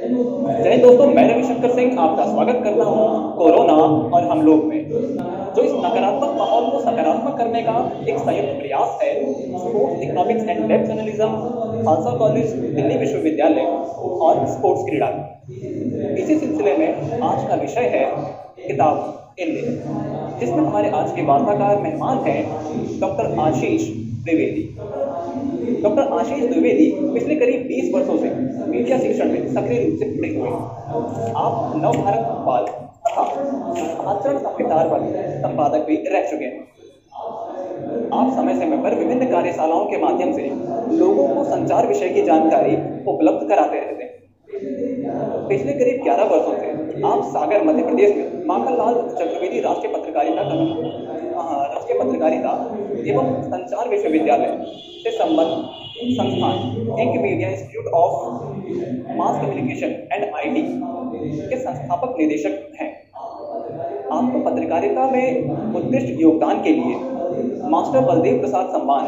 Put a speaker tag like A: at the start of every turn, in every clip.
A: जय दोस्तों, मैं रविशंकर सिंह आपका स्वागत करता हूं कोरोना और हम लोग में, जो इस नकारात्मक माहौल को सकारात्मक करने का एक संयुक्त प्रयास है। Sports economics and depth journalism, Khalsa college, Delhi विश्वविद्यालय और स्पोर्ट्स क्रीड़ा। इसी सिलसिले में आज का विषय है किताब इल्ली, जिसमें हमारे आज के वार्ताकार मेहमान हैं डॉक्टर आशीष द्विवेदी। डॉक्टर आशीष द्विवेदी पिछले करीब 20 वर्षों से मीडिया शिक्षण में सक्रिय रूप से जुड़े हुए हैं। आप नवभारत अखबार तथा आचरण संहितार पर संपादक भी रह चुके हैं। आप समय समय पर विभिन्न कार्यशालाओं के माध्यम से लोगों को संचार विषय की जानकारी उपलब्ध कराते रहते हैं। पिछले करीब 11 वर्षों से आप सागर मध्य प्रदेश में माखनलाल चतुर्वेदी राष्ट्रीय पत्रकारिता एवं संचार विश्वविद्यालय से संबद्ध संस्थान Ink Media Institute of Mass Communication and IT के संस्थापक निदेशक हैं। आपको पत्रकारिता में उत्कृष्ट योगदान के लिए मास्टर बलदेव प्रसाद सम्मान,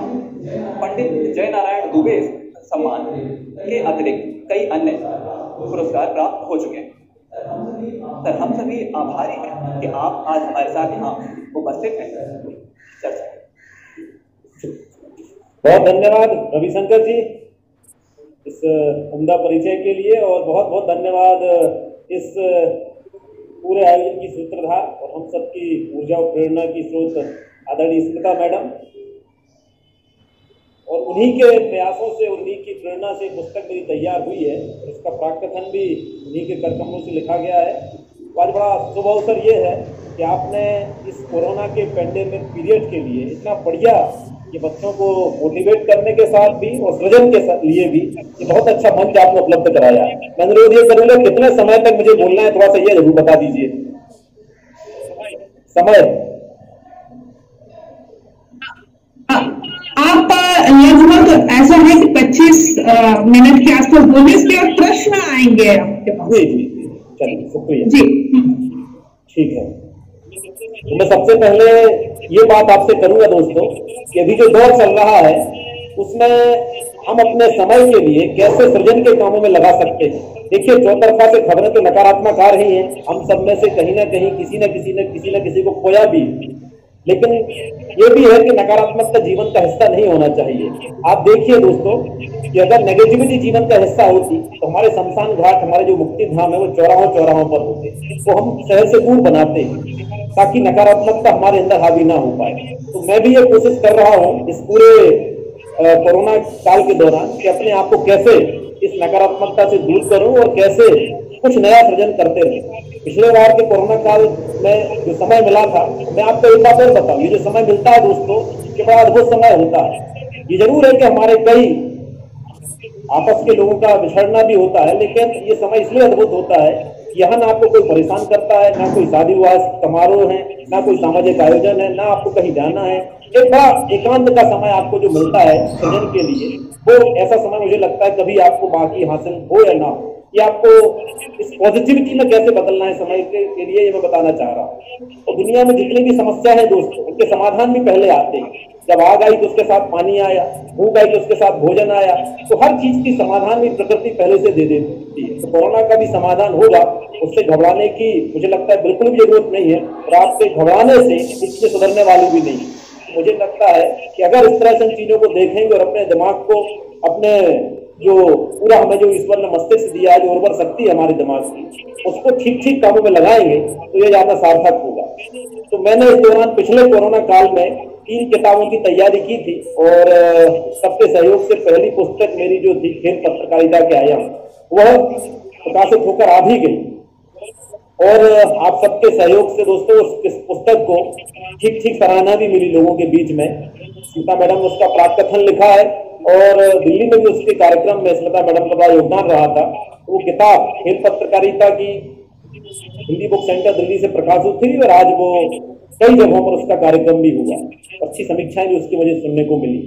A: पंडित जय नारायण दुबे सम्मान के अतिरिक्त कई अन्य पुरस्कार प्राप्त हो चुके हैं। सर, हम सभी आभारी हैं कि आप आज हमारे साथ यहाँ उपस्थित हैं। चर्चा
B: बहुत धन्यवाद रविशंकर जी इस उम्दा परिचय के लिए, और बहुत बहुत धन्यवाद इस पूरे आयोजन की सूत्रधार और हम सबकी ऊर्जा और प्रेरणा की स्रोत आदरणीय स्मिता मैडम, और उन्हीं के प्रयासों से, उन्हीं की प्रेरणा से पुस्तक मेरी तैयार हुई है और इसका प्राककथन भी उन्हीं के करकमलों से लिखा गया है। आज बड़ा शुभ अवसर ये है कि आपने इस कोरोना के पेंडेमिक पीरियड के लिए इतना बढ़िया ये बच्चों को मोटिवेट करने के साथ भी और सृजन के लिए भी ये बहुत अच्छा मंच आपने उपलब्ध कराया। मैं अनुरोध ये करूंगा, कितने समय तक मुझे बोलना है, थोड़ा सा ये जरूर बता दीजिए। समय
C: आप लगभग ऐसा है कि 25 मिनट के आसपास बोलिए, इसके बाद प्रश्न आएंगे आपके पास।
B: जी जी जी, चलिए, शुक्रिया
C: जी।
B: ठीक है। तो मैं सबसे पहले ये बात आपसे करूंगा दोस्तों कि अभी जो दौर चल रहा है उसमें हम अपने समय के लिए कैसे सृजन के कामों में लगा सकते हैं। देखिए, चौतरफा से खबरें तो नकारात्मक आ रही हैं, हम सब में से कहीं ना कहीं किसी न किसी को खोया भी, लेकिन ये भी है कि नकारात्मकता जीवन का हिस्सा नहीं होना चाहिए। आप देखिए दोस्तों कि अगर नेगेटिविटी जीवन का हिस्सा होती तो हमारे शमशान घाट, हमारे जो मुक्ति धाम है वो चौराहों पर होते, तो हम शहर से दूर बनाते ताकि नकारात्मकता हमारे अंदर हावी ना हो पाए। तो मैं भी ये कोशिश कर रहा हूँ इस पूरे कोरोना काल के दौरान कि अपने आप को कैसे इस नकारात्मकता से दूर करूं और कैसे कुछ नया सृजन करते रहे। पिछले बार के कोरोना काल में जो समय मिला था, मैं आपको एक बात और बताऊं, ये जो समय मिलता है दोस्तों, ये बड़ा अद्भुत समय होता है। ये जरूर है कि हमारे कई आपस के लोगों का बिछड़ना भी होता है, लेकिन ये समय इसलिए अद्भुत होता है, यहाँ ना आपको कोई परेशान करता है, ना कोई शादी विवाह समारोह है, ना कोई सामाजिक आयोजन है, ना आपको कहीं जाना है। एक बड़ा एकांत का समय आपको जो मिलता है सृजन के लिए, वो ऐसा समय मुझे लगता है कभी आपको बाकी हासिल हो या ना हो। ये आपको इस पॉजिटिविटी में कैसे बदलना है समय के लिए, ये मैं बताना चाह रहा हूँ। तो दुनिया में जितनी भी समस्या है दोस्तों, उनके समाधान भी पहले आते हैं। जब आग आई तो उसके साथ पानी आया, भूख आई तो उसके साथ भोजन आया, तो हर चीज की समाधान भी प्रकृति पहले से दे देती है। तो कोरोना का भी समाधान होगा, उससे घबराने की मुझे लगता है बिल्कुल भी जरूरत नहीं है, और आपसे घबराने से इससे सुधरने वाली भी नहीं। मुझे लगता है कि अगर इस तरह से इन चीजों को देखेंगे और अपने दिमाग को, अपने जो पूरा हमें जो ईश्वर ने मस्तिष्क दिया है, जो उर्वर शक्ति है हमारे दिमाग की, उसको ठीक ठीक कामों में लगाएंगे तो ये ज्यादा सार्थक होगा। तो मैंने इस दौरान पिछले कोरोना काल में 3 किताबों की तैयारी की थी, और सबके सहयोग से पहली पुस्तक मेरी जो थी खेल पत्रकारिता के आयाम, वह प्रकाशित होकर आ भी गई। और आप सबके सहयोग से दोस्तों इस पुस्तक को ठीक ठीक सराहना भी मिली लोगों के बीच में। स्मिता मैडम ने उसका प्राककथन लिखा है, और दिल्ली में भी उसके कार्यक्रम में स्मिता मैडम का बड़ा योगदान रहा था। वो किताब खेल पत्रकारिता की हिंदी बुक सेंटर दिल्ली से प्रकाशित हुई, और आज वो कई जगहों पर उसका कार्यक्रम भी हुआ। अच्छी समीक्षाएं भी उसकी वजह सुनने को मिली।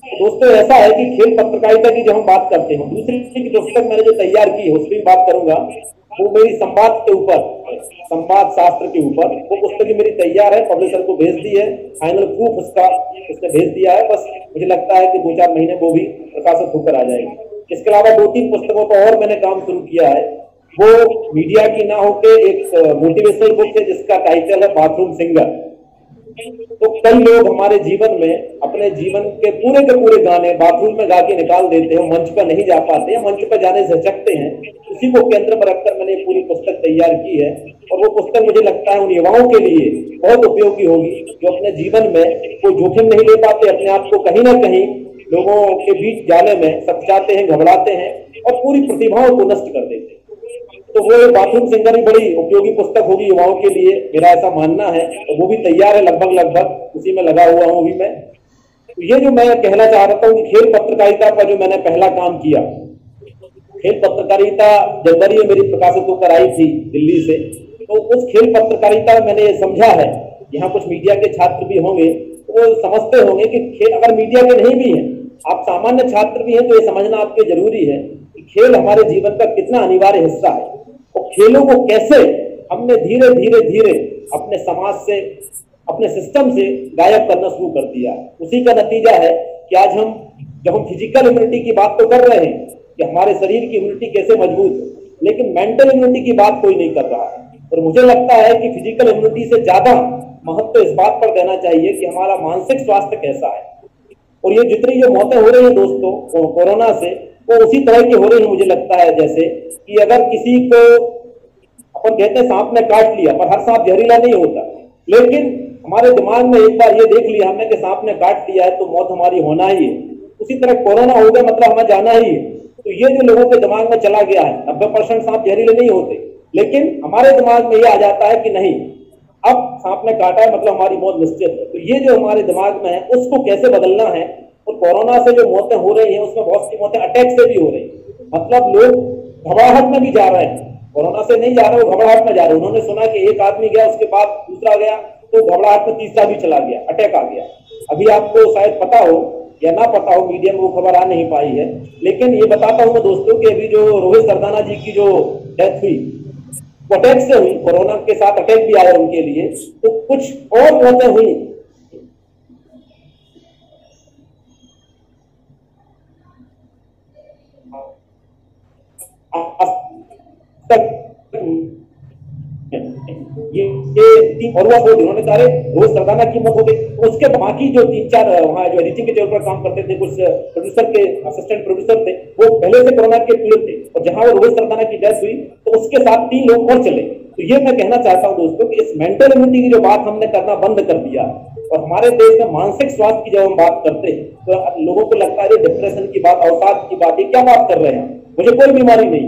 B: तो दोस्तों, ऐसा है कि खेल पत्रकारिता की जब हम बात करते हैं, दूसरी की पुस्तक मैंने जो तैयार की है उस पर बात करूंगा, वो मेरी संवाद के ऊपर, संवाद शास्त्र के ऊपर। वो पुस्तक मेरी तैयार है, पब्लिशर को भेज दी है, फाइनल प्रूफ उसका उसने भेज दिया है। बस मुझे लगता है कि 2-4 महीने वो भी प्रकाशित होकर आ जाएगी। इसके अलावा 2-3 पुस्तकों पर और मैंने काम शुरू किया है, वो मीडिया की ना होके एक मोटिवेशनल बुक है जिसका टाइटल है बाथरूम सिंगर। तो कई लोग हमारे जीवन में अपने जीवन के पूरे गाने बाथरूम में गा के निकाल देते हैं, मंच पर नहीं जा पाते हैं, मंच पर जाने से झिझकते हैं। उसी को केंद्र में रखकर मैंने पूरी पुस्तक तैयार की है और वो पुस्तक मुझे लगता है उन युवाओं के लिए बहुत उपयोगी होगी जो अपने जीवन में कोई जोखिम नहीं ले पाते, अपने आप को कहीं ना कहीं लोगों के बीच जाने में सचाते हैं, घबराते हैं और पूरी प्रतिभाओं को नष्ट कर देते हैं। तो वो बाथरूम सिंगर ही बड़ी उपयोगी पुस्तक होगी युवाओं के लिए, मेरा ऐसा मानना है। और वो भी तैयार है, लगभग उसी में लगा हुआ हूं अभी मैं। तो ये जो मैं कहना चाह रहा था कि खेल पत्रकारिता पर जो मैंने पहला काम किया, खेल पत्रकारिता जनवरी में मेरी प्रकाशित होकर आई थी दिल्ली से। तो उस खेल पत्रकारिता मैंने ये समझा है, यहाँ कुछ मीडिया के छात्र भी होंगे तो वो समझते होंगे कि खेल अगर मीडिया के नहीं भी हैं, आप सामान्य छात्र भी हैं, तो ये समझना आपके जरूरी है कि खेल हमारे जीवन का कितना अनिवार्य हिस्सा है और खेलों को कैसे हमने धीरे धीरे अपने समाज से, अपने सिस्टम से गायब करना शुरू कर दिया। उसी का नतीजा है कि आज जब हम फिजिकल इम्यूनिटी की बात तो कर रहे हैं कि हमारे शरीर की इम्यूनिटी कैसे मजबूत है, लेकिन मेंटल इम्यूनिटी की बात कोई नहीं कर रहा है। और मुझे लगता है कि फिजिकल इम्यूनिटी से ज्यादा महत्व इस बात पर देना चाहिए कि हमारा मानसिक स्वास्थ्य कैसा है। और ये जितनी जो मौतें हो रही है दोस्तों कोरोना से, वो उसी तरह की हो रही है मुझे लगता है जैसे कि अगर किसी को अपन कहते हैं सांप ने काट लिया, पर हर सांप जहरीला नहीं होता, लेकिन हमारे दिमाग में एक बार ये देख लिया हमने कि सांप ने काट लिया है तो मौत हमारी होना ही है। उसी तरह कोरोना हो गया मतलब हमें जाना ही है। तो ये जो लोगों के दिमाग में चला गया है, 90% सांप जहरीले नहीं होते, लेकिन हमारे दिमाग में ये आ जाता है कि नहीं अब सांप ने काटा है मतलब हमारी मौत निश्चित है। तो ये जो हमारे दिमाग में है उसको कैसे बदलना है। और कोरोना से जो मौतें हो रही हैं उसमें बहुत सी मौतें अटैक से भी हो रही है, मतलब लोग घबराहट में भी जा रहे हैं, कोरोना से नहीं जा रहे, वो घबराहट में जा रहे हैं। उन्होंने सुना कि एक आदमी गया उसके बाद दूसरा गया तो घबराहट में तीसरा भी चला गया, अटैक आ गया। अभी आपको शायद पता हो या ना पता हो, मीडिया में वो खबर आ नहीं पाई है, लेकिन ये बताता हूं मैं दोस्तों कि अभी जो रोहित सरदाना जी की जो डेथ हुई वो अटैक से हुई, कोरोना के साथ अटैक भी आया उनके लिए। तो कुछ और मौतें हुई ये और वो जिन्होंने सारे रोहित सरदाना की मौत हो गई, उसके बाकी जो 3-4 वहाँ जो एडिटिंग के तौर पर काम करते थे, कुछ प्रोड्यूसर के असिस्टेंट प्रोड्यूसर थे, वो पहले से कोरोना के पीड़ित थे। और जहां वो रोहित सरदाना की डेथ हुई तो उसके साथ 3 लोग और चले। तो ये मैं कहना चाहता हूं दोस्तों कि इस मेंटल इम्यूनिटी की जो बात हमने करना बंद कर दिया और हमारे देश में मानसिक स्वास्थ्य की जब हम बात करते हैं तो लोगों को लगता है डिप्रेशन की बात, अवसाद की बात, ये क्या बात कर रहे हैं, मुझे कोई बीमारी नहीं।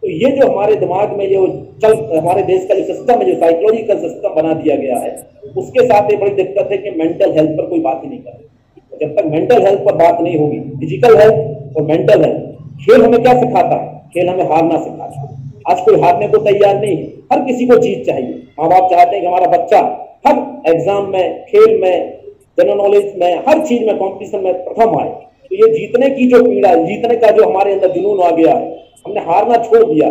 B: तो ये जो हमारे दिमाग में जो हमारे देश का जो सिस्टम है, जो साइकोलॉजिकल सिस्टम बना दिया गया है, उसके साथ ये बड़ी दिक्कत है कि मेंटल हेल्थ पर कोई बात ही नहीं कर रहा। जब तक मेंटल हेल्थ पर बात नहीं होगी, फिजिकल हेल्थ और मेंटल हेल्थ, खेल हमें क्या सिखाता है, खेल हमें हारना सिखाता है। आज कोई हारने को तैयार नहीं है, हर किसी को जीत चाहिए। माँ बाप चाहते हैं कि हमारा बच्चा हर एग्जाम में, खेल में, जनरल नॉलेज में, हर चीज में कॉम्पिटिशन में प्रथम आए। तो ये जीतने की जो पीड़ा, जीतने का जो हमारे अंदर जुनून आ गया है, हमने हारना छोड़ दिया।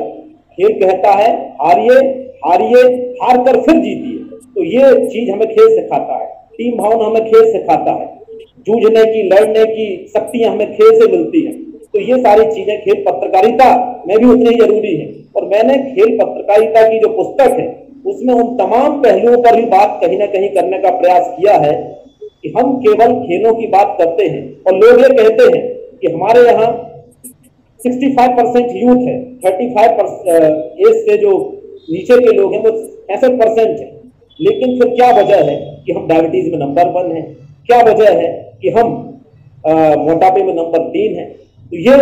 B: खेल कहता है हारिए हारिए, हार कर फिर जीतिए। तो ये चीज हमें खेल सिखाता है। टीम भावना हमें खेल सिखाता है, जूझने की, लड़ने की शक्तियां हमें खेल से मिलती हैं। तो ये सारी चीजें खेल पत्रकारिता में भी उतनी जरूरी है। और मैंने खेल पत्रकारिता की जो पुस्तक है उसमें उन तमाम पहलुओं पर भी बात कहीं ना कहीं करने का प्रयास किया है कि हम केवल खेलों की बात करते हैं और लोग ये कहते हैं कि हमारे यहाँ 65% यूथ है, 35% एज से जो नीचे के लोग हैं वो 65% है। लेकिन फिर क्या वजह है कि हम डायबिटीज में नंबर 1 है, क्या वजह है कि हम मोटापे में नंबर 3 है। तो ये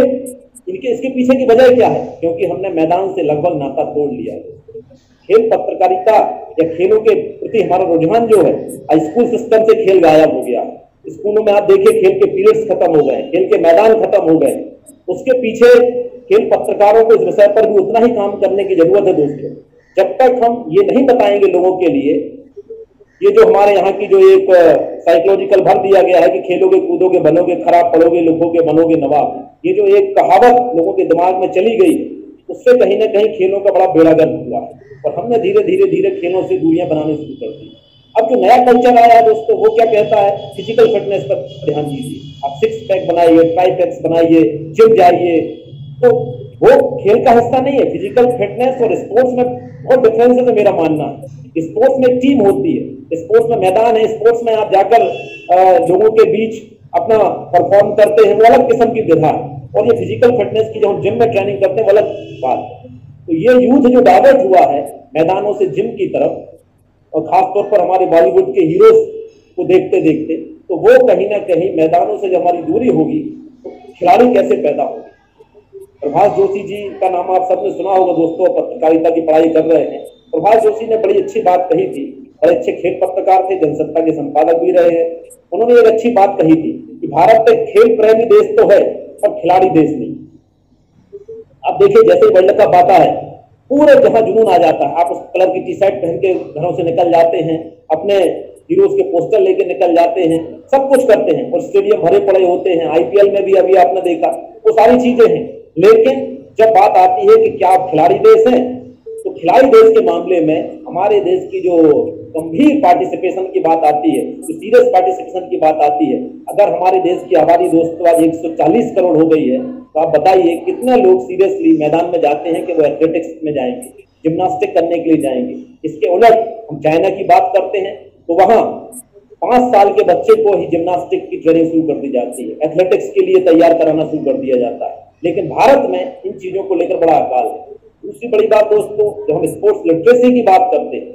B: इसके पीछे की वजह क्या है? क्योंकि हमने मैदान से लगभग नाता तोड़ लिया है। खेल पत्रकारिता या खेलों के प्रति हमारा रुझान जो है, स्कूल सिस्टम से खेल गायब हो गया। स्कूलों में आप देखिए खेल के पीरियड्स खत्म हो गए, खेल के मैदान खत्म हो गए। उसके पीछे खेल पत्रकारों को इस विषय पर भी उतना ही काम करने की जरूरत है दोस्तों। जब तक हम ये नहीं बताएंगे लोगों के लिए, ये जो हमारे यहाँ की जो एक साइकोलॉजिकल भर दिया गया है कि खेलोगे कूदोगे बनोगे खराब, पढ़ोगे लिखोगे बनोगे नवाब, ये जो एक कहावत लोगों के दिमाग में चली गई, उससे कहीं ना कहीं खेलों का बड़ा बेड़ागर्क हुआ है और हमने धीरे धीरे खेलों से दूरियां बनानी शुरू कर दी। अब जो नया कल्चर आया है दोस्तों, वो क्या कहता है, फिजिकल फिटनेस पर ध्यान दीजिए, आप 6 पैक बनाइए, 5 पैक्स बनाइए, जिम जाइए। तो वो खेल का हिस्सा नहीं है। फिजिकल फिटनेस और स्पोर्ट्स में बहुत डिफरेंस है, तो मेरा मानना है स्पोर्ट्स में टीम होती है, स्पोर्ट्स में मैदान है, स्पोर्ट्स में आप जाकर लोगों के बीच अपना परफॉर्म करते हैं, वो अलग किस्म की विधा है। और ये फिजिकल फिटनेस की जो हम जिम में ट्रेनिंग करते हैं वो अलग बात है। तो ये यूथ जो डाइवर्ट हुआ है मैदानों से जिम की तरफ, और खासतौर पर हमारे बॉलीवुड के हीरोज को देखते देखते, तो वो कहीं ना कहीं मैदानों से जब हमारी दूरी होगी तो खिलाड़ी कैसे पैदा होंगे। प्रभाष जोशी जी का नाम आप सबने सुना होगा दोस्तों, पत्रकारिता की पढ़ाई कर रहे हैं। प्रभाष जोशी ने बड़ी अच्छी बात कही थी, बड़े अच्छे खेल पत्रकार थे, जनसत्ता के संपादक भी रहे हैं। उन्होंने एक अच्छी बात कही थी कि भारत एक खेल प्रेमी देश तो है पर खिलाड़ी देश नहीं। अब देखिए जैसे ही वर्ल्ड कप आता है पूरे जहां जुनून आ जाता है, आप उस कलर की टी शर्ट पहन के घरों से निकल जाते हैं, अपने हीरोज के पोस्टर लेके निकल जाते हैं, सब कुछ करते हैं और स्टेडियम भरे पड़े होते हैं। आईपीएल में भी अभी आपने देखा, वो सारी चीजें हैं। लेकिन जब बात आती है कि क्या आप खिलाड़ी देश हैं, तो खिलाड़ी देश के मामले में हमारे देश की जो गंभीर पार्टिसिपेशन की बात आती है, जो सीरियस पार्टिसिपेशन की बात आती है, अगर हमारे देश की आबादी दोस्तों आज 140 करोड़ हो गई है, तो आप बताइए कितने लोग सीरियसली मैदान में जाते हैं कि वो एथलेटिक्स में जाएंगे, जिम्नास्टिक करने के लिए जाएंगे। इसके उलट हम चाइना की बात करते हैं तो वहां 5 साल के बच्चे को ही जिम्नास्टिक की ट्रेनिंग शुरू कर दी जाती है, एथलेटिक्स के लिए तैयार कराना शुरू कर दिया जाता है। लेकिन भारत में इन चीजों को लेकर बड़ा अकाल है। दूसरी बड़ी बात दोस्तों, जब हम स्पोर्ट्स लिटरेसी की बात करते हैं,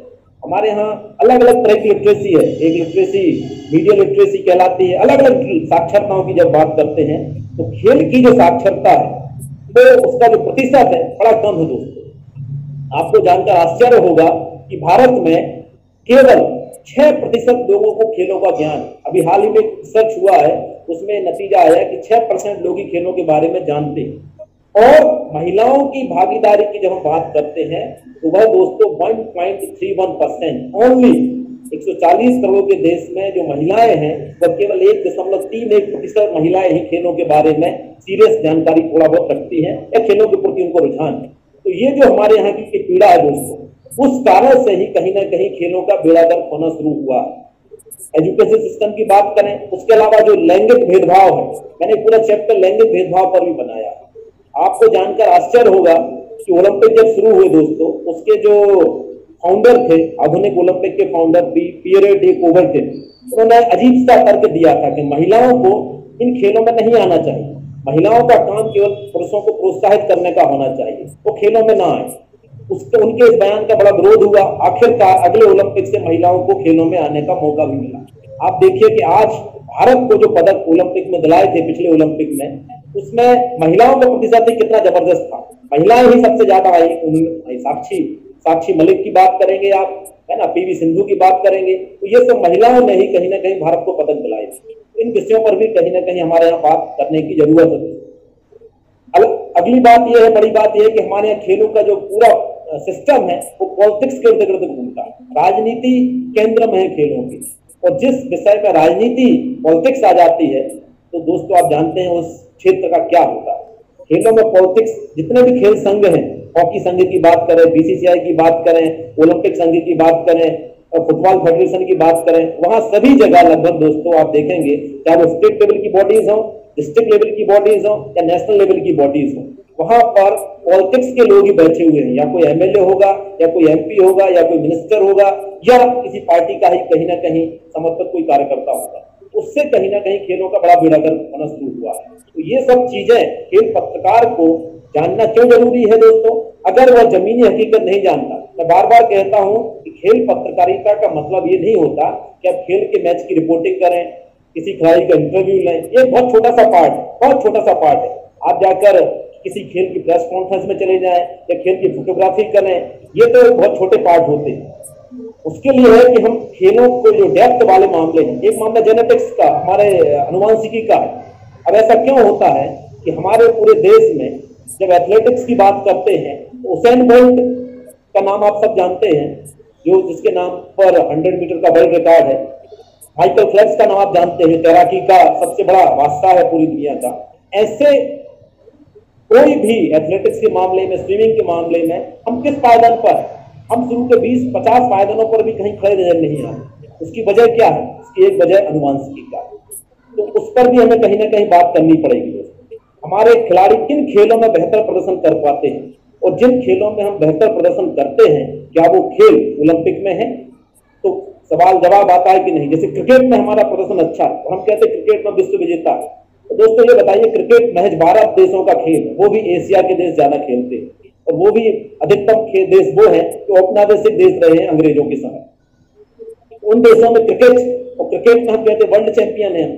B: हमारे यहाँ अलग अलग तरह की लिटरेसी है। एक लिटरेसी मीडिया लिटरेसी कहलाती है। अलग अलग साक्षरताओं की जब बात करते हैं तो खेल की जो साक्षरता है तो उसका जो प्रतिशत है बड़ा कम है दोस्तों। आपको जानकर आश्चर्य होगा कि भारत में केवल 6% लोगों को खेलों का ज्ञान। अभी हाल ही में रिसर्च हुआ है, उसमें नतीजा आया कि 6% लोग ही खेलों के बारे में जानते हैं। और महिलाओं की भागीदारी की जब हम बात करते हैं तो वह दोस्तों 1.31% ओनली। 140 करोड़ के देश में जो महिलाएं हैं वह केवल 1.31% महिलाएं ही खेलों के बारे में सीरियस जानकारी थोड़ा बहुत रखती हैं या खेलों के प्रति उनको रुझान है। तो ये जो हमारे यहाँ की पीड़ा है दोस्तों, उस कारण से ही कहीं ना कहीं खेलों का बेड़ा गर्क होना शुरू हुआ। एजुकेशन सिस्टम की बात करें, उसके अलावा जो लैंगिक भेदभाव है, मैंने पूरा चैप्टर लैंगिक भेदभाव पर भी बनाया। आपको जानकर आश्चर्य होगा कि ओलंपिक जब शुरू हुए दोस्तों, उसके जो फाउंडर थे, आधुनिक ओलंपिक के फाउंडर पियरे डे कूबरटिन, उन्होंने अजीब सा तर्क दिया था कि महिलाओं को इन खेलों में नहीं आना चाहिए, महिलाओं का काम केवल पुरुषों को प्रोत्साहित करने का होना चाहिए, वो खेलों में ना आए। उसके उनके इस बयान का बड़ा विरोध हुआ। आखिरकार अगले ओलंपिक से महिलाओं को खेलों में आने का मौका भी मिला। आप देखिए कि आज भारत को जो पदक ओलंपिक में दिलाए थे पिछले ओलंपिक में, उसमें महिलाओं का प्रतिशत ही कितना जबरदस्त था। महिलाएं ही सबसे ज्यादा आई। साक्षी मलिक की बात करेंगे आप, है ना, पीवी सिंधु की बात करेंगे, तो ये सब महिलाओं ने ही कहीं ना कहीं भारत को पदक दिलाए थे। इन विषयों पर भी कहीं ना कहीं हमारे यहाँ बात करने की जरूरत है। अगली बात यह है, बड़ी बात यह है कि हमारे यहाँ खेलों का जो पूरा सिस्टम है वो पॉलिटिक्स के इर्द गिर्द घूमता है। राजनीति केंद्र में है खेलों की, और जिस विषय में राजनीति पॉलिटिक्स आ जाती है तो दोस्तों आप जानते हैं उस क्षेत्र का क्या होता है। खेलों में पॉलिटिक्स, जितने भी खेल संघ हैं, हॉकी संघ की बात करें, बीसीसीआई की बात करें, ओलंपिक संघ की बात करें, फुटबॉल फेडरेशन की बात करें, वहां सभी जगह लगभग दोस्तों आप देखेंगे, चाहे वो स्टेट लेवल की बॉडीज हो, डिस्ट्रिक्ट लेवल की बॉडीज हो या नेशनल लेवल की बॉडीज हो, वहां पर पॉलिटिक्स के लोग ही बैठे हुए हैं। या कोई एमएलए होगा, या कोई एमपी होगा, या कोई मिनिस्टर होगा, या किसी पार्टी का ही कहीं ना कहीं समर्पित कोई कार्यकर्ता होगा। उससे कहीं ना कहीं खेलों का बड़ा बेड़ा गर्क होना शुरू हुआ है। तो ये सब चीजें खेल पत्रकार को जानना क्यों जरूरी है दोस्तों? अगर वह जमीनी हकीकत नहीं जानता, मैं बार बार कहता हूं कि खेल पत्रकारिता का मतलब ये नहीं होता कि आप खेल के मैच की रिपोर्टिंग करें, किसी खिलाड़ी का इंटरव्यू लें। ये बहुत छोटा सा पार्ट, बहुत छोटा सा पार्ट है। आप जाकर किसी खेल की प्रेस कॉन्फ्रेंस में चले जाएं या खेल की फोटोग्राफी करें, ये तो बहुत छोटे पार्ट होते हैं। उसके लिए है कि हम खेलों को जो डेप्थ वाले मामले हैं, एक मामला जेनेटिक्स का, हमारे अनुवांशिकी का है। अब ऐसा क्यों होता है कि हमारे पूरे देश में जब एथलेटिक्स की बात करते हैं तो उसेन बोल्ट का नाम आप सब जानते हैं, जो जिसके नाम पर 100 मीटर का वर्ल्ड रिकॉर्ड है। माइकल फेल्प्स का नाम आप जानते हैं, तैराकी का सबसे बड़ा वास्ता है पूरी दुनिया का। ऐसे कोई भी एथलेटिक्स के मामले में, स्विमिंग के मामले में हम किस पायदान पर, हम शुरू के 20-50 पायदानों पर भी कहीं खड़े नजर नहीं आते। उसकी वजह क्या है? उसकी एक वजह अनुवांशिकी का, तो उस पर भी हमें कहीं ना कहीं बात करनी पड़ेगी। हमारे खिलाड़ी किन खेलों में बेहतर प्रदर्शन कर पाते हैं और जिन खेलों में हम बेहतर प्रदर्शन करते हैं क्या वो खेल ओलंपिक में है। तो सवाल जवाब आता है कि नहीं। जैसे क्रिकेट में हमारा प्रदर्शन अच्छा है और हम कहते हैं क्रिकेट में विश्व विजेता है, तो दोस्तों ये बताइए क्रिकेट महज 12 देशों का खेल, वो भी एशिया के देश ज्यादा खेलते हैं और वो भी अधिकतम देश वो है जो औपनिवेशिक देश रहे हैं अंग्रेजों के समय। उन देशों में क्रिकेट, और क्रिकेट में हम कहते हैं वर्ल्ड चैंपियन है।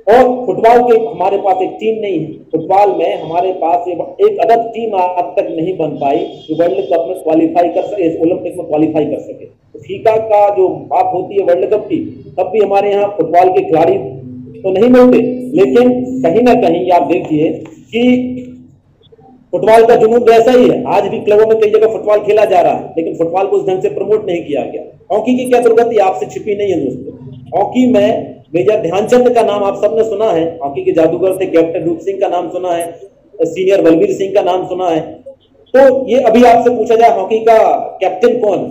B: और फुटबॉल के हमारे पास एक टीम नहीं है। फुटबॉल में हमारे पास एक अदद टीम आज तक नहीं बन पाई जो वर्ल्ड कप में क्वालिफाई कर सके, ओलंपिक में क्वालिफाई कर सके। तो फीफा का जो बात होती है वर्ल्ड कप की, तब भी हमारे यहाँ फुटबॉल के खिलाड़ी तो नहीं मिलते, लेकिन कहीं ना कहीं आप देखिए कि फुटबॉल का जुनून वैसा ही है। आज भी क्लबों में कई जगह फुटबॉल खेला जा रहा है, लेकिन फुटबॉल को उस ढंग से प्रमोट नहीं किया गया। हॉकी की क्या दुर्गति आपसे छिपी नहीं है दोस्तों। हॉकी में मेजर ध्यानचंद का नाम आप सबने सुना है, हॉकी के जादूगर थे। कैप्टन रूप सिंह का नाम सुना है, सीनियर बलबीर सिंह का नाम सुना है। तो ये अभी आपसे पूछा जाए हॉकी का कैप्टन कौन,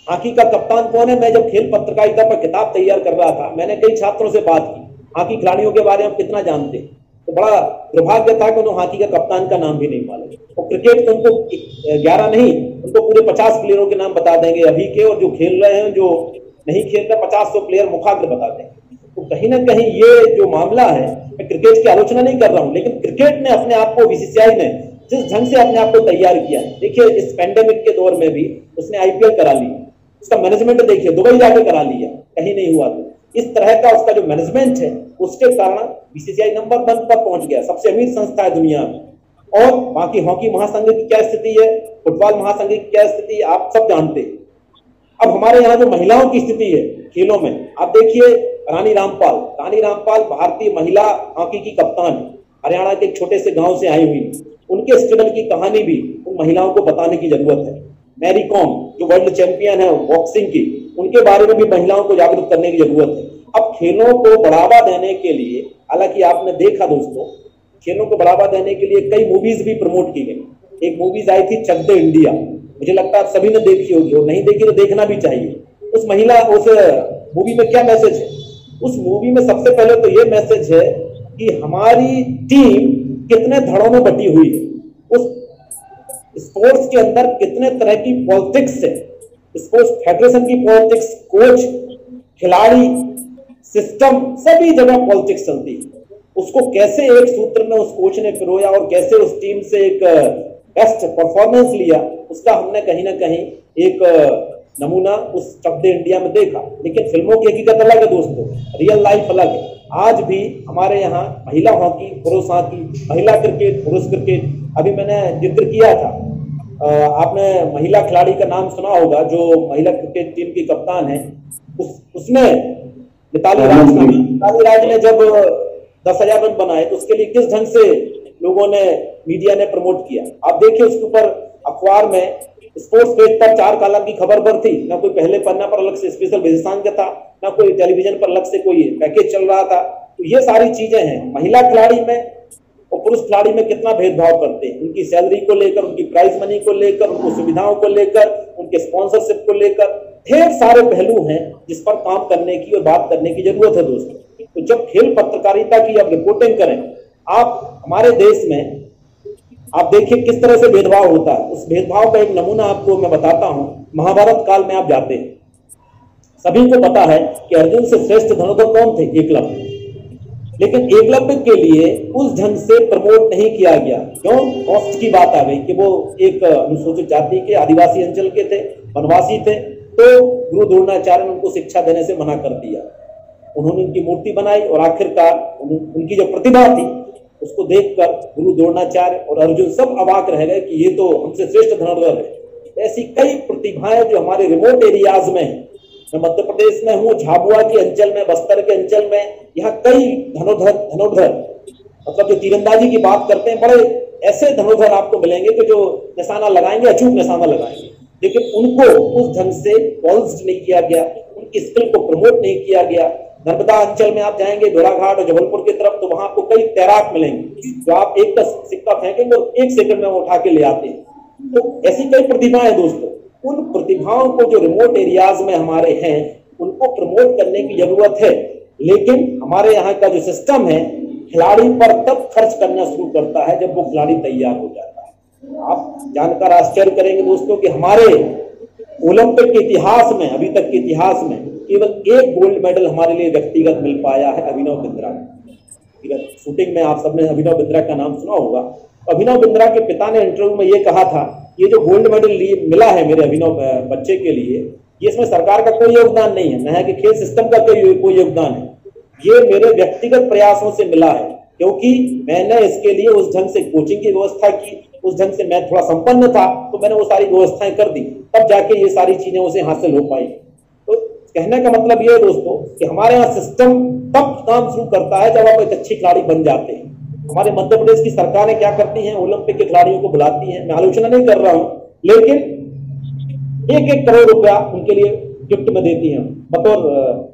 B: हॉकी का कप्तान कौन है। मैं जब खेल पत्रकारिता पर किताब तैयार कर रहा था, मैंने कई छात्रों से बात की हॉकी खिलाड़ियों के बारे में कितना जानते, तो बड़ा दुर्भाग्य था कि उन्हें हॉकी का कप्तान का नाम भी नहीं मालूम। और क्रिकेट तो उनको 11 नहीं, उनको पूरे 50 प्लेयरों के नाम बता देंगे अभी के, और जो खेल रहे हैं, जो नहीं खेल रहे 50 प्लेयर मुखाग्र बता देंगे। तो कहीं ना कहीं ये जो मामला है, मैं क्रिकेट की आलोचना नहीं कर रहा हूं, लेकिन क्रिकेट ने अपने आप को, बीसीसीआई ने जिस ढंग से अपने आप को तैयार किया, देखिए इस पैंडेमिक के दौर में भी उसने आईपीएल करा ली, उसका मैनेजमेंट देखिए दुबई जाके करा लिया, कहीं नहीं हुआ। तो इस तरह का उसका जो मैनेजमेंट है, उसके कारण बीसीसीआई नंबर 1 पर पहुंच गया, सबसे अमीर संस्था है दुनिया में। और बाकी हॉकी महासंघ की क्या स्थिति है, फुटबॉल महासंघ की क्या स्थिति है, आप सब जानते हैं। अब हमारे यहाँ जो महिलाओं की स्थिति है खेलों में, आप देखिए रानी रामपाल भारतीय महिला हॉकी की कप्तान है, हरियाणा के एक छोटे से गांव से आई हुई। उनके स्ट्रगल की कहानी भी उन महिलाओं को बताने की जरूरत है। मैरी कॉम जो वर्ल्ड चैंपियन है बॉक्सिंग की, उनके बारे में भी महिलाओं को जागरूक करने की जरूरत है। अब खेलों को बढ़ावा देने के लिए, हालांकि आपने देखा दोस्तों, खेलों को बढ़ावा देने के लिए कई मूवीज भी प्रमोट की गई। एक मूवीज आई थी चक दे इंडिया, मुझे लगता है आप सभी ने देखी होगी, और नहीं देखी तो देखना भी चाहिए। उस मूवी में क्या मैसेज है? उस मूवी में सबसे पहले तो ये मैसेज है कि हमारी टीम कितने धड़ों में बटी हुई है, उस स्पोर्ट्स के अंदर कितने तरह की पॉलिटिक्स है, स्पोर्ट्स फेडरेशन की पॉलिटिक्स, कोच, खिलाड़ी, सिस्टम, सभी जगह पॉलिटिक्स चलती है। उसको कैसे एक सूत्र में उस कोच ने पिरोया और कैसे उस टीम से एक बेस्ट परफॉर्मेंस लिया, उसका हमने कहीं ना कहीं एक नमूना उस चक दे इंडिया में देखा। लेकिन फिल्मों की हकीकत अलग है दोस्तों, रियल लाइफ अलग है। आज भी हमारे यहाँ महिला हॉकी, पुरुष हॉकी, महिला क्रिकेट, पुरुष क्रिकेट, अभी मैंने जिक्र किया था, आपने महिला खिलाड़ी का नाम सुना होगा जो महिला क्रिकेट टीम की कप्तान है, उसने मिताली राज ने जब 10,000 रन बनाए तो उसके लिए किस ढंग से लोगों ने, मीडिया ने प्रमोट किया। आप देखिए उसके ऊपर अखबार में स्पोर्ट्स पेज पर 4 कॉलम की खबर पर थी, ना कोई पहले पन्ना पर अलग से स्पेशल विशेषांक था, ना कोई टेलीविजन पर अलग से कोई पैकेज चल रहा था। तो ये सारी चीजें हैं। महिला खिलाड़ी में और पुरुष खिलाड़ी में कितना भेदभाव करते हैं, उनकी सैलरी को लेकर, उनकी प्राइज मनी को लेकर, उनकी सुविधाओं को लेकर, उनके स्पॉन्सरशिप को लेकर, ढेर सारे पहलू हैं जिस पर काम करने की और बात करने की जरूरत है दोस्तों। तो जब खेल पत्रकारिता की आप रिपोर्टिंग करें, आप हमारे देश में आप देखिए किस तरह से भेदभाव होता है। उस भेदभाव का एक नमूना आपको मैं बताता हूं। महाभारत काल में आप जाते हैं, सभी को पता है कि अर्जुन से श्रेष्ठ धनुर्धर कौन थे? एकलव्य। लेकिन एकलव्य के लिए उस ढंग से प्रमोट नहीं किया गया। क्यों? कॉस्ट की बात आ गई कि वो एक अनुसूचित जाति के, आदिवासी अंचल के थे, वनवासी थे, तो गुरु द्रोणाचार्य ने उनको शिक्षा देने से मना कर दिया। उन्होंने उनकी मूर्ति बनाई और आखिरकार उनकी जो प्रतिभा थी उसको देखकर गुरु द्रोणाचार्य और अर्जुन सब अवाक रह गए कि ये तो हमसे श्रेष्ठ धनुर्धर है। ऐसी कई प्रतिभाएं जो हमारे रिमोट एरियाज में है। मैं मध्य प्रदेश में हूँ, झाबुआ के अंचल में, बस्तर के अंचल में, यहाँ कई धनुर्धर मतलब जो तीरंदाजी की बात करते हैं, बड़े ऐसे धनुर्धर आपको मिलेंगे कि जो निशाना लगाएंगे, अचूक निशाना लगाएंगे, लेकिन उनको उस ढंग से पॉलिश नहीं किया गया, उनकी स्किल को प्रमोट नहीं किया गया। नर्मदा अंचल में आप जाएंगे, भेड़ाघाट और जबलपुर की तरफ, तो वहां आपको कई तैराक मिलेंगे जो आप एक का सिक्का फेंकेंगे और 1 सेकंड में वो उठा के ले आते हैं। तो ऐसी कई प्रतिभाएं दोस्तों, उन प्रतिभाओं को जो रिमोट एरियाज में हमारे हैं, उनको प्रमोट करने की जरूरत है। लेकिन हमारे यहाँ का जो सिस्टम है, खिलाड़ी पर तब खर्च करना शुरू करता है जब वो खिलाड़ी तैयार हो जाता है। आप जानकर आश्चर्य करेंगे दोस्तों कि हमारे ओलंपिक के इतिहास में, अभी तक के इतिहास में केवल एक गोल्ड मेडल हमारे लिए व्यक्तिगत मिल पाया है, अभिनव बिंद्रा। शूटिंग में आप सबने अभिनव बिंद्रा का नाम सुना होगा। अभिनव बिंद्रा के पिता ने इंटरव्यू में ये कहा था, ये जो गोल्ड मेडल मिला है मेरे अभिनव बच्चे के लिए, ये इसमें सरकार का कोई योगदान नहीं है, न है कि खेल सिस्टम का कोई योगदान है, ये मेरे व्यक्तिगत प्रयासों से मिला है, क्योंकि मैंने इसके लिए उस ढंग से कोचिंग की व्यवस्था की, उस ढंग से मैं थोड़ा संपन्न था, तो मैंने वो सारी व्यवस्थाएं कर दी, तब जाके ये सारी चीजें उसे हासिल हो पाई। तो कहने का मतलब ये है दोस्तों कि हमारे यहाँ सिस्टम तब काम शुरू करता है जब आप एक अच्छे खिलाड़ी बन जाते हैं। हमारे मध्य प्रदेश की सरकारें क्या करती हैं, ओलंपिक के खिलाड़ियों को बुलाती हैं, मैं आलोचना नहीं कर रहा हूं, लेकिन 1-1 करोड़ रुपया उनके लिए गिफ्ट में देती हैं, बतौर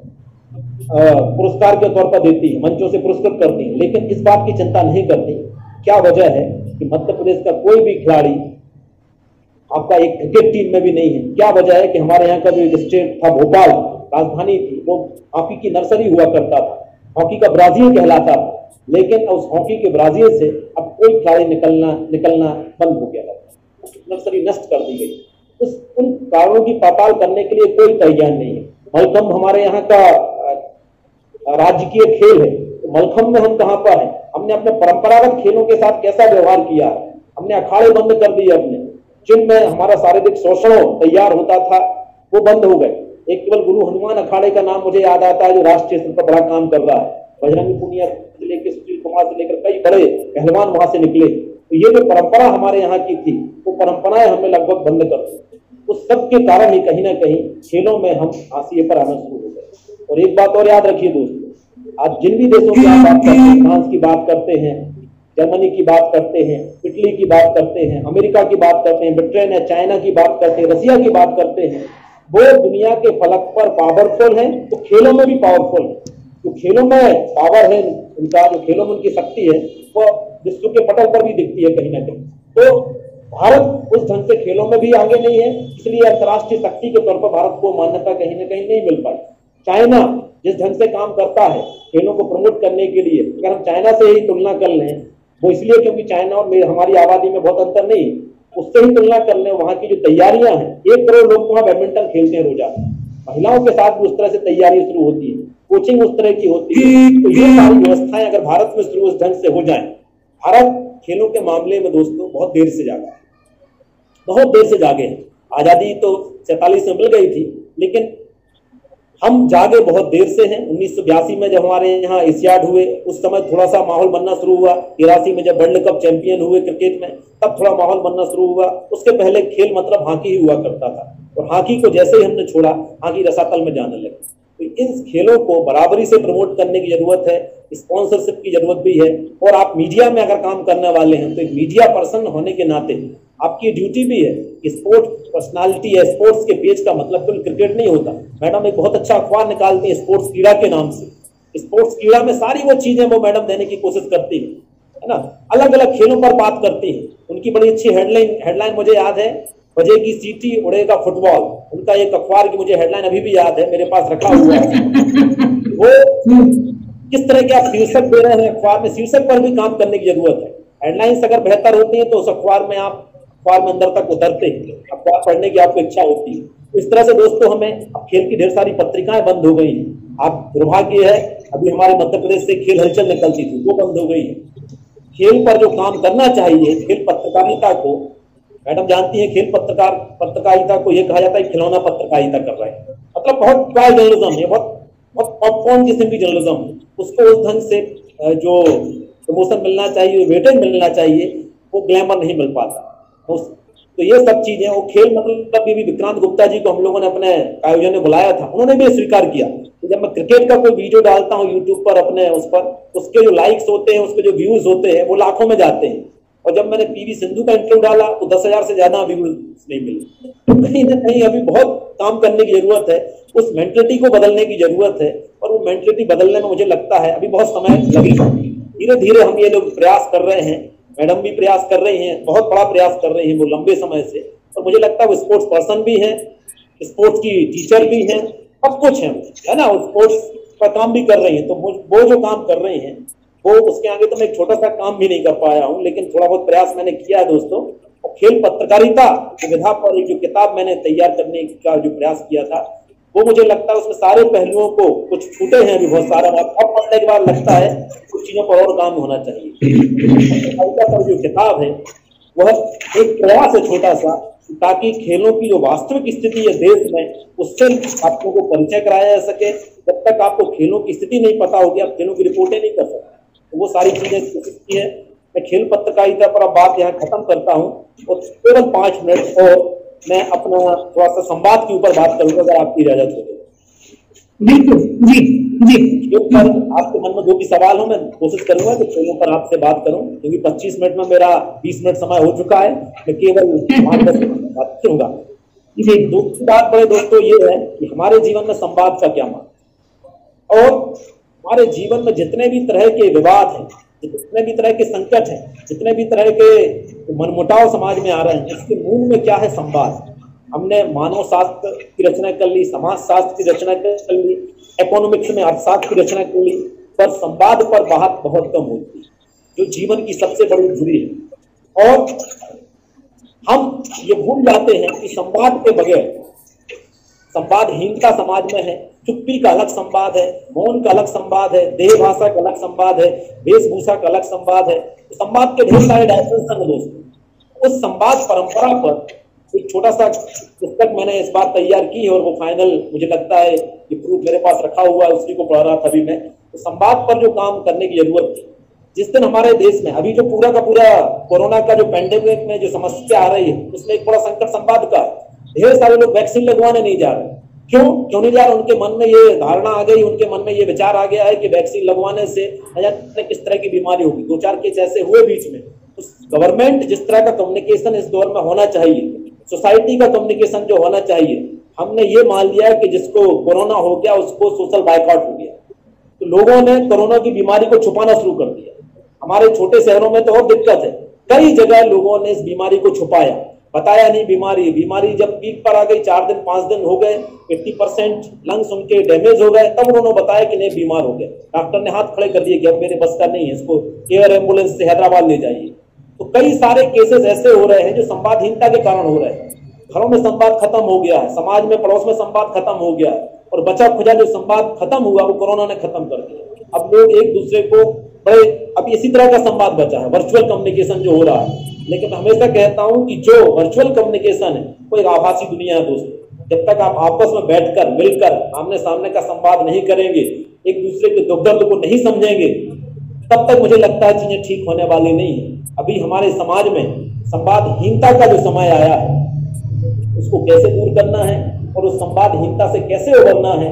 B: पुरस्कार के तौर पर देती है, मंचों से पुरस्कृत करती है, लेकिन इस बात की चिंता नहीं करती क्या वजह है कि मध्य प्रदेश का कोई भी खिलाड़ी आपका एक क्रिकेट टीम में भी नहीं है। क्या वजह है कि हमारे यहाँ का जो एक स्टेट था, भोपाल राजधानी थी, वो हॉकी की नर्सरी हुआ करता था, हॉकी का ब्राजील कहलाता था, लेकिन उस हॉकी के ब्राजील से अब कोई खिलाड़ी निकलना बंद हो गया था, नर्सरी नष्ट कर दी गई। उन कारणों की पड़ताल करने के लिए कोई तैयार नहीं है। मलखंभ हमारे यहाँ का राजकीय खेल है, तो मलखंभ में हम कहाँ पर हैं? हमने अपने परंपरागत खेलों के साथ कैसा व्यवहार किया है? हमने अखाड़े बंद कर दिए अपने, जिनमें हमारा शारीरिक शोषण तैयार होता था वो बंद हो गए। एक केवल गुरु हनुमान अखाड़े का नाम मुझे याद आता है, जो राष्ट्रीय स्तर पर बड़ा काम कर रहा है। बजरंगी पुनिया से लेकर सुशील कुमार से लेकर कई बड़े पहलवान वहां से निकले। तो ये जो परंपरा हमारे यहाँ की थी, वो परंपराएं हमें लगभग बंद कर दी। उस सब के कारण ही कहीं ना कहीं खेलों में हम हाशिए पर आना शुरू हो गए। और एक बात और याद रखिए दोस्तों, आप जिन भी देशों की आप बात करते हैं, फ्रांस की बात करते हैं, जर्मनी की बात करते हैं, इटली की बात करते हैं, अमेरिका की बात करते हैं, ब्रिटेन है, चाइना की बात करते हैं, रसिया की बात करते हैं, वो दुनिया के फलक पर पावरफुल हैं, तो खेलों में भी पावरफुल है। जो खेलों में पावर है उनका, जो खेलों में उनकी शक्ति है, वो विश्व के पटल पर भी दिखती है कहीं ना कहीं। तो भारत उस ढंग से खेलों में भी आगे नहीं है, इसलिए अंतर्राष्ट्रीय शक्ति के तौर पर भारत को मान्यता कहीं ना कहीं नहीं मिल पाई। चाइना जिस ढंग से काम करता है खेलों को प्रमोट करने के लिए, अगर हम चाइना से ही तुलना कर लें, वो इसलिए क्योंकि चाइना और हमारी आबादी में बहुत अंतर नहीं, उससे ही तुलना कर लें, वहां की जो तैयारियां हैं, 1 करोड़ लोग वहां बैडमिंटन खेलते हैं रोजाना, महिलाओं के साथ भी उस तरह से तैयारी शुरू होती है, कोचिंग उस तरह की होती है। तो ये सारी व्यवस्थाएं अगर भारत में शुरू उस ढंग से हो जाए, भारत खेलों के मामले में दोस्तों बहुत देर से जागा है, बहुत देर से जागे हैं। आजादी तो 47 में मिल गई थी, लेकिन हम जागे बहुत देर से हैं। 1982 में जब हमारे यहाँ एशियाड हुए, उस समय थोड़ा सा माहौल बनना शुरू हुआ। 83 में जब वर्ल्ड कप चैंपियन हुए क्रिकेट में, तब थोड़ा माहौल बनना शुरू हुआ। उसके पहले खेल मतलब हॉकी ही हुआ करता था, और हॉकी को जैसे ही हमने छोड़ा, हॉकी रसातल में जाने लगी। तो इन खेलों को बराबरी से प्रमोट करने की जरूरत है, स्पॉन्सरशिप की जरूरत भी है। और आप मीडिया में अगर काम करने वाले हैं, तो एक मीडिया पर्सन होने के नाते आपकी ड्यूटी भी है कि स्पोर्ट्स पर्सनालिटी है, स्पोर्ट्स के पेज का मतलब केवल क्रिकेट नहीं होता। मैडम एक बहुत अच्छा अखबार निकालती है स्पोर्ट्स कीड़ा के नाम से। स्पोर्ट्स कीड़ा में सारी वो चीजें वो मैडम देने की कोशिश करती है ना, अलग अलग खेलों पर बात करती है। उनकी बड़ी अच्छी हेडलाइन मुझे याद है, बजेगी सीटी उड़ेगा फुटबॉल। उनका एक अखबार की मुझे हेडलाइन अभी भी याद है, मेरे पास रखा हुआ है। वो किस तरह के आप शीर्षक दे रहे हैं अखबार में, शीर्षक पर भी काम करने की जरूरत है। हेडलाइंस अगर बेहतर होती है तो उस अखबार में आप अखबार में अंदर तक उतरते हैं, अखबार पढ़ने की आपको इच्छा होती है। इस तरह से दोस्तों हमें अब खेल की ढेर सारी पत्रिकाएं बंद हो गई हैं। आप दुर्भाग्य है, अभी हमारे मध्य प्रदेश से खेल हलचल निकलती थी, वो बंद हो गई है। खेल पर जो काम करना चाहिए, खेल पत्रकारिता को, मैडम जानती है खेल पत्रकारिता को यह कहा जाता है खिलौना पत्रकारिता कर रहे हैं। मतलब बहुत ट्रायल जर्नलिज्म है, बहुत पॉपकॉर्न किस्म की जर्नलिज्म, उसको उस ढंग से जो प्रमोशन मिलना चाहिए, वेटेज मिलना चाहिए, वो ग्लैमर नहीं मिल पाता। तो ये सब चीजें, वो खेल मतलब भी विक्रांत गुप्ता जी को हम लोगों ने अपने आयोजन में बुलाया था, उन्होंने भी स्वीकार किया कि जब मैं क्रिकेट का कोई वीडियो डालता हूँ यूट्यूब पर अपने उस पर, उसके जो लाइक्स होते हैं, उसके जो व्यूज होते हैं, वो लाखों में जाते हैं। और जब मैंने पीवी सिंधु का इंटरव्यू डाला तो 10,000 से ज्यादा व्यूज नहीं मिले। तो कहीं ना कहीं अभी बहुत काम करने की जरूरत है, उस मेंटलिटी को बदलने की जरूरत है। और वो मेंटलिटी बदलने में मुझे लगता है अभी बहुत समय लगेगा। धीरे धीरे हम ये लोग प्रयास कर रहे हैं, मैडम भी प्रयास कर रही हैं, बहुत बड़ा प्रयास कर रही हैं वो लंबे समय से। और मुझे लगता है वो स्पोर्ट्स पर्सन भी हैं, स्पोर्ट्स की टीचर भी हैं, सब कुछ है ना, वो स्पोर्ट्स का काम भी कर रही हैं। तो वो जो काम कर रहे हैं वो उसके आगे तो मैं एक छोटा सा काम भी नहीं कर पाया हूँ, लेकिन थोड़ा बहुत प्रयास मैंने किया है दोस्तों। और खेल पत्रकारिता विधा पर एक जो किताब मैंने तैयार करने का जो प्रयास किया था, वो मुझे लगता है उसमें सारे पहलुओं को, कुछ छूटे हैं अभी बहुत सारा, अब पढ़ने के बाद लगता है कुछ चीजों पर और काम होना चाहिए। पत्रकारिता पर जो किताब है वह एक प्रयास है छोटा सा, ताकि खेलों की जो वास्तविक स्थिति है देश में, उससे आपको को परिचय कराया जा सके। जब तक आपको खेलों की स्थिति नहीं पता होगी, आप खेलों की रिपोर्टें नहीं कर सकते। तो वो सारी चीजें कोशिश की है। मैं खेल पत्रकारिता पर अब बात यहाँ खत्म करता हूँ और केवल 5 मिनट और मैं अपना थोड़ा सा संवाद के ऊपर बात करूंगा, अगर आपकी इजाजत हो।
C: बिल्कुल, जी जी।
B: पर आपके मन में जो भी सवाल हो, मैं कोशिश करूंगा कि खेलों पर आपसे बात करूं, क्योंकि 25 मिनट में मेरा 20 मिनट समय हो चुका है। मैं केवल 5-10 मिनट बात करूंगा। दूसरी बात बड़े दोस्तों ये है कि हमारे जीवन में संवाद का क्या मान, और हमारे जीवन में जितने भी तरह के विवाद हैं, जितने भी तरह के संकट हैं, जितने भी तरह के मनमुटाव समाज में आ रहे हैं, इसके मूल में क्या है? संवाद। हमने मानव शास्त्र की रचना कर ली, समाज शास्त्र की रचना कर ली, इकोनॉमिक्स में अर्थशास्त्र की रचना कर ली, पर संवाद पर बात बहुत कम होती है, जो जीवन की सबसे बड़ी धुरी है। और हम ये भूल जाते हैं कि संवाद के बगैर, संवादहीनता समाज में है। चुप्पी का अलग संवाद है, मौन का अलग संवाद है, देह भाषा का अलग संवाद है, वेशभूषा का अलग संवाद है। तो संवाद के ढेर सारे डायमेंशन है दोस्तों। उस संवाद परंपरा पर एक छोटा सा पुस्तक मैंने इस बार तैयार की है, और वो फाइनल मुझे लगता है कि प्रूफ मेरे पास रखा हुआ है, उसी को पढ़ रहा था अभी मैं। तो संवाद पर जो काम करने की जरूरत थी, जिस दिन हमारे देश में अभी जो पूरा का पूरा कोरोना का जो पैंडेमिक में जो समस्या आ रही है, उसमें एक बड़ा संकट संवाद का। ढेर सारे लोग वैक्सीन लगवाने नहीं जा रहे। क्यों नहीं जा रहे? उनके मन में ये धारणा आ गई, उनके मन में ये विचार आ गया है कि वैक्सीन लगवाने से न जाने किस तरह की बीमारी होगी। 2-4 केस ऐसे हुए बीच में। तो गवर्नमेंट जिस तरह का कम्युनिकेशन इस दौर में होना चाहिए, सोसाइटी का कम्युनिकेशन जो होना चाहिए, हमने ये मान लिया कि जिसको कोरोना हो गया उसको सोशल बाइकआउट हो गया। तो लोगों ने कोरोना की बीमारी को छुपाना शुरू कर दिया। हमारे छोटे शहरों में तो और दिक्कत है, कई जगह लोगों ने इस बीमारी को छुपाया, बताया नहीं। बीमारी जब पीक पर आ गई, 4 दिन 5 दिन हो गए, 80% लंग्स उनके डैमेज हो गए, तब उन्होंने बताया कि नहीं बीमार हो गया। डॉक्टर ने हाथ खड़े कर दिए कि अब मेरे बस का नहीं है, इसको एयर एम्बुलेंस से हैदराबाद ले जाइए। तो कई सारे केसेस ऐसे हो रहे हैं जो संवादहीनता के कारण हो रहे हैं। घरों में संवाद खत्म हो गया है, समाज में पड़ोस में संवाद खत्म हो गया है, और बचा खुचा जो संवाद खत्म हुआ वो कोरोना ने खत्म कर दिया। अब लोग एक दूसरे को बड़े, अब इसी तरह का संवाद बचा है, वर्चुअल कम्युनिकेशन जो हो रहा है। लेकिन मैं हमेशा कहता हूं कि जो वर्चुअल कम्युनिकेशन है वो एक आभासी दुनिया है दोस्तों। जब तक आप आपस में बैठकर मिलकर आमने सामने का संवाद नहीं करेंगे, एक दूसरे के दुख दर्द को नहीं समझेंगे, तब तक मुझे लगता है चीजें ठीक होने वाली नहीं है। अभी हमारे समाज में संवादहीनता का जो समय आया है, उसको कैसे दूर करना है और उस संवादहीनता से कैसे उबरना है,